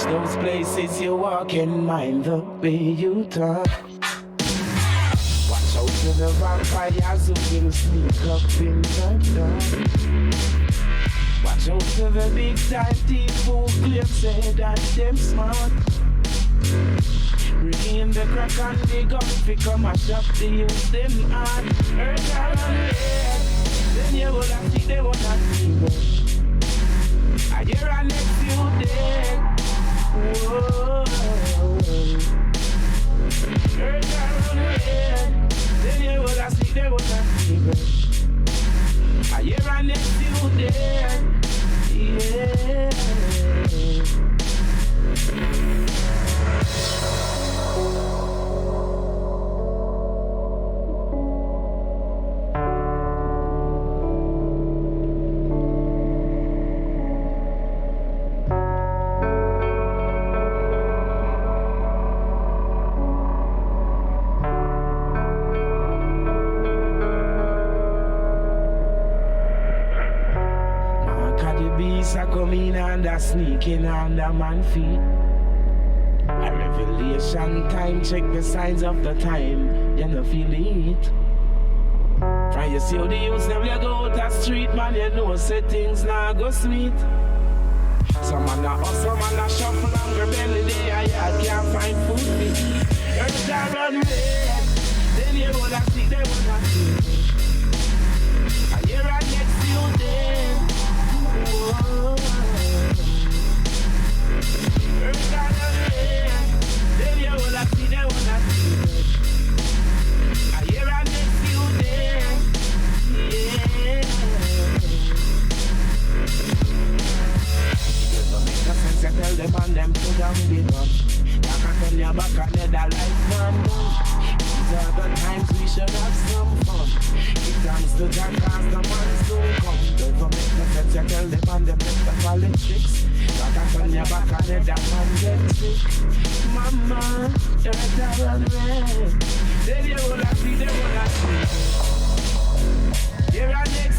Those places you walk in, mind the way you talk. Watch out for the vampires who will sneak up in the dark. Watch out for the big time thief who claim say that them smart. Bring in the crack and the gun fi come mash up the youth them heart. Earth and red, then you will have see they won't have see them. I hear a next few days. Whoa. Earth and red, then you will have see they won't have see them. I hear a next few days. Yeah. Sneaking under man feet. A revelation time, check the signs of the time. You know feel it. From you see how the youths them you go out the street, man, you know say things now go sweet. Some man a hustle, some man a shuffle and rebel day. I can't find food to eat. Earth a run red, then you wanna see, they wanna see. I hear a next few days. Whoa. Earth and red, then you will have seen, they will have seen. I hear a next few days, yeah. It doesn't make no sense to tell them and them to down the gun. Back and turn your back and let that life man down. These are the times we should have some fun. Give thanks to Jack as the man soon come. Doesn't make no sense to tell them and them let the politics. Back and turn your back and let that man get sick. Mama, earth and red, then you will have see, they will have see. Here and next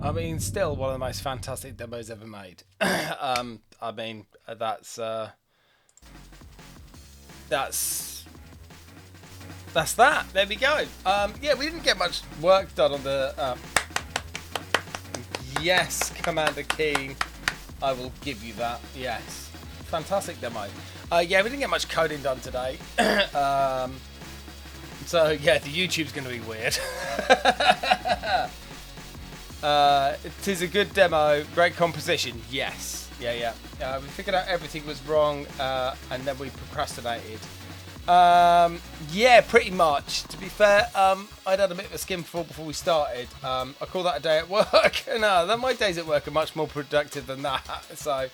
I mean, still one of the most fantastic demos ever made. I mean, that's that. There we go. Yeah, we didn't get much work done on the. Yes, Commander Keen. I will give you that. Yes, fantastic demo. Yeah, we didn't get much coding done today. So yeah, the YouTube's going to be weird. It is a good demo, great composition. Yes, yeah. We figured out everything was wrong, and then we procrastinated. Yeah, pretty much. To be fair, I'd had a bit of a skinful before we started. I call that a day at work. No, my days at work are much more productive than that. So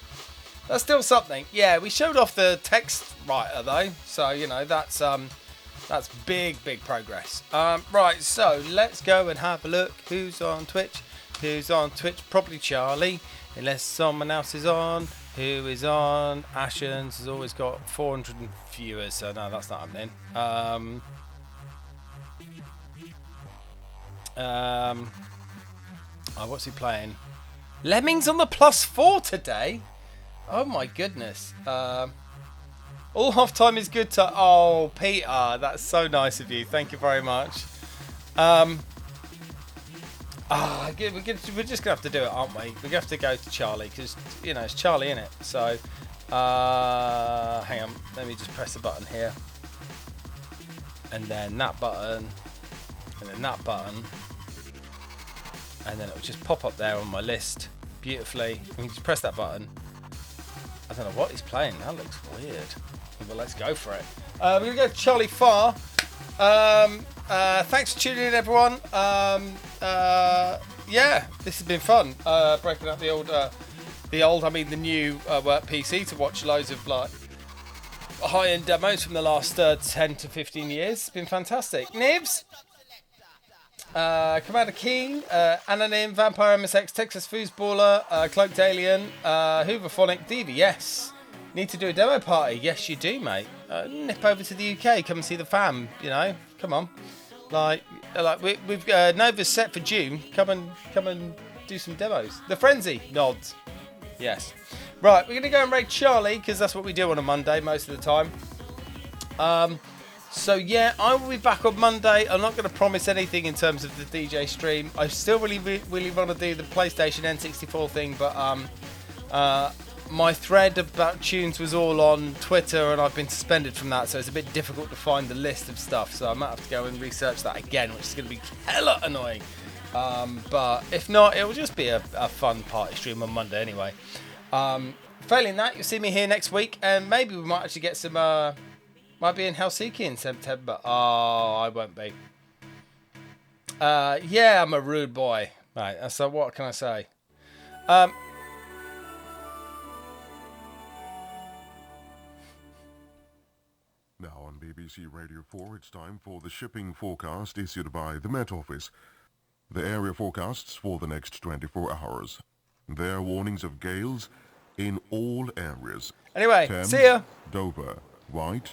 that's still something. Yeah, we showed off the text writer though, so you know that's big progress. Right, so let's go and have a look. Who's on Twitch? Probably Charlie, unless someone else is on. Who is on? Ashens has always got 400 viewers, so no, that's not happening. What's he playing? Lemmings on the +4 today. Oh my goodness. All half time is good to. Oh, Peter, that's so nice of you. Thank you very much. We're just gonna have to do it, aren't we? We're gonna have to go to Charlie because you know it's Charlie, innit? So, hang on. Let me just press the button here, and then that button, and then that button, and then it will just pop up there on my list beautifully. We can just press that button. I don't know what he's playing. That looks weird. Well, let's go for it. We're gonna go to Charlie Farr. Thanks for tuning in, everyone. Yeah, this has been fun. Breaking up the new work PC to watch loads of like high-end demos from the last 10 to 15 years. It's been fantastic. Nibs, Commander Keen, Anonym, Vampire MSX, Texas Foosballer, Cloaked Alien, Hooverphonic, Diva. Yes. Need to do a demo party? Yes, you do, mate. Nip over to the UK, come and see the fam. You know, come on. Like we've Nova's set for June. Come and do some demos. The Frenzy nods. Yes. Right, we're gonna go and raid Charlie because that's what we do on a Monday most of the time. So yeah, I will be back on Monday. I'm not going to promise anything in terms of the DJ stream. I still really want to do the PlayStation N64 thing, but my thread about tunes was all on Twitter and I've been suspended from that, so it's a bit difficult to find the list of stuff, so I might have to go and research that again, which is going to be hella annoying. But if not, it will just be a fun party stream on Monday anyway. Failing that, you'll see me here next week, and maybe we might actually get some might be in Helsinki in September. Oh, I won't be. Yeah, I'm a rude boy. Right, so what can I say? Now on BBC Radio 4, it's time for the shipping forecast issued by the Met Office. The area forecasts for the next 24 hours. There are warnings of gales in all areas. Anyway, Thames, see ya. Dover, White,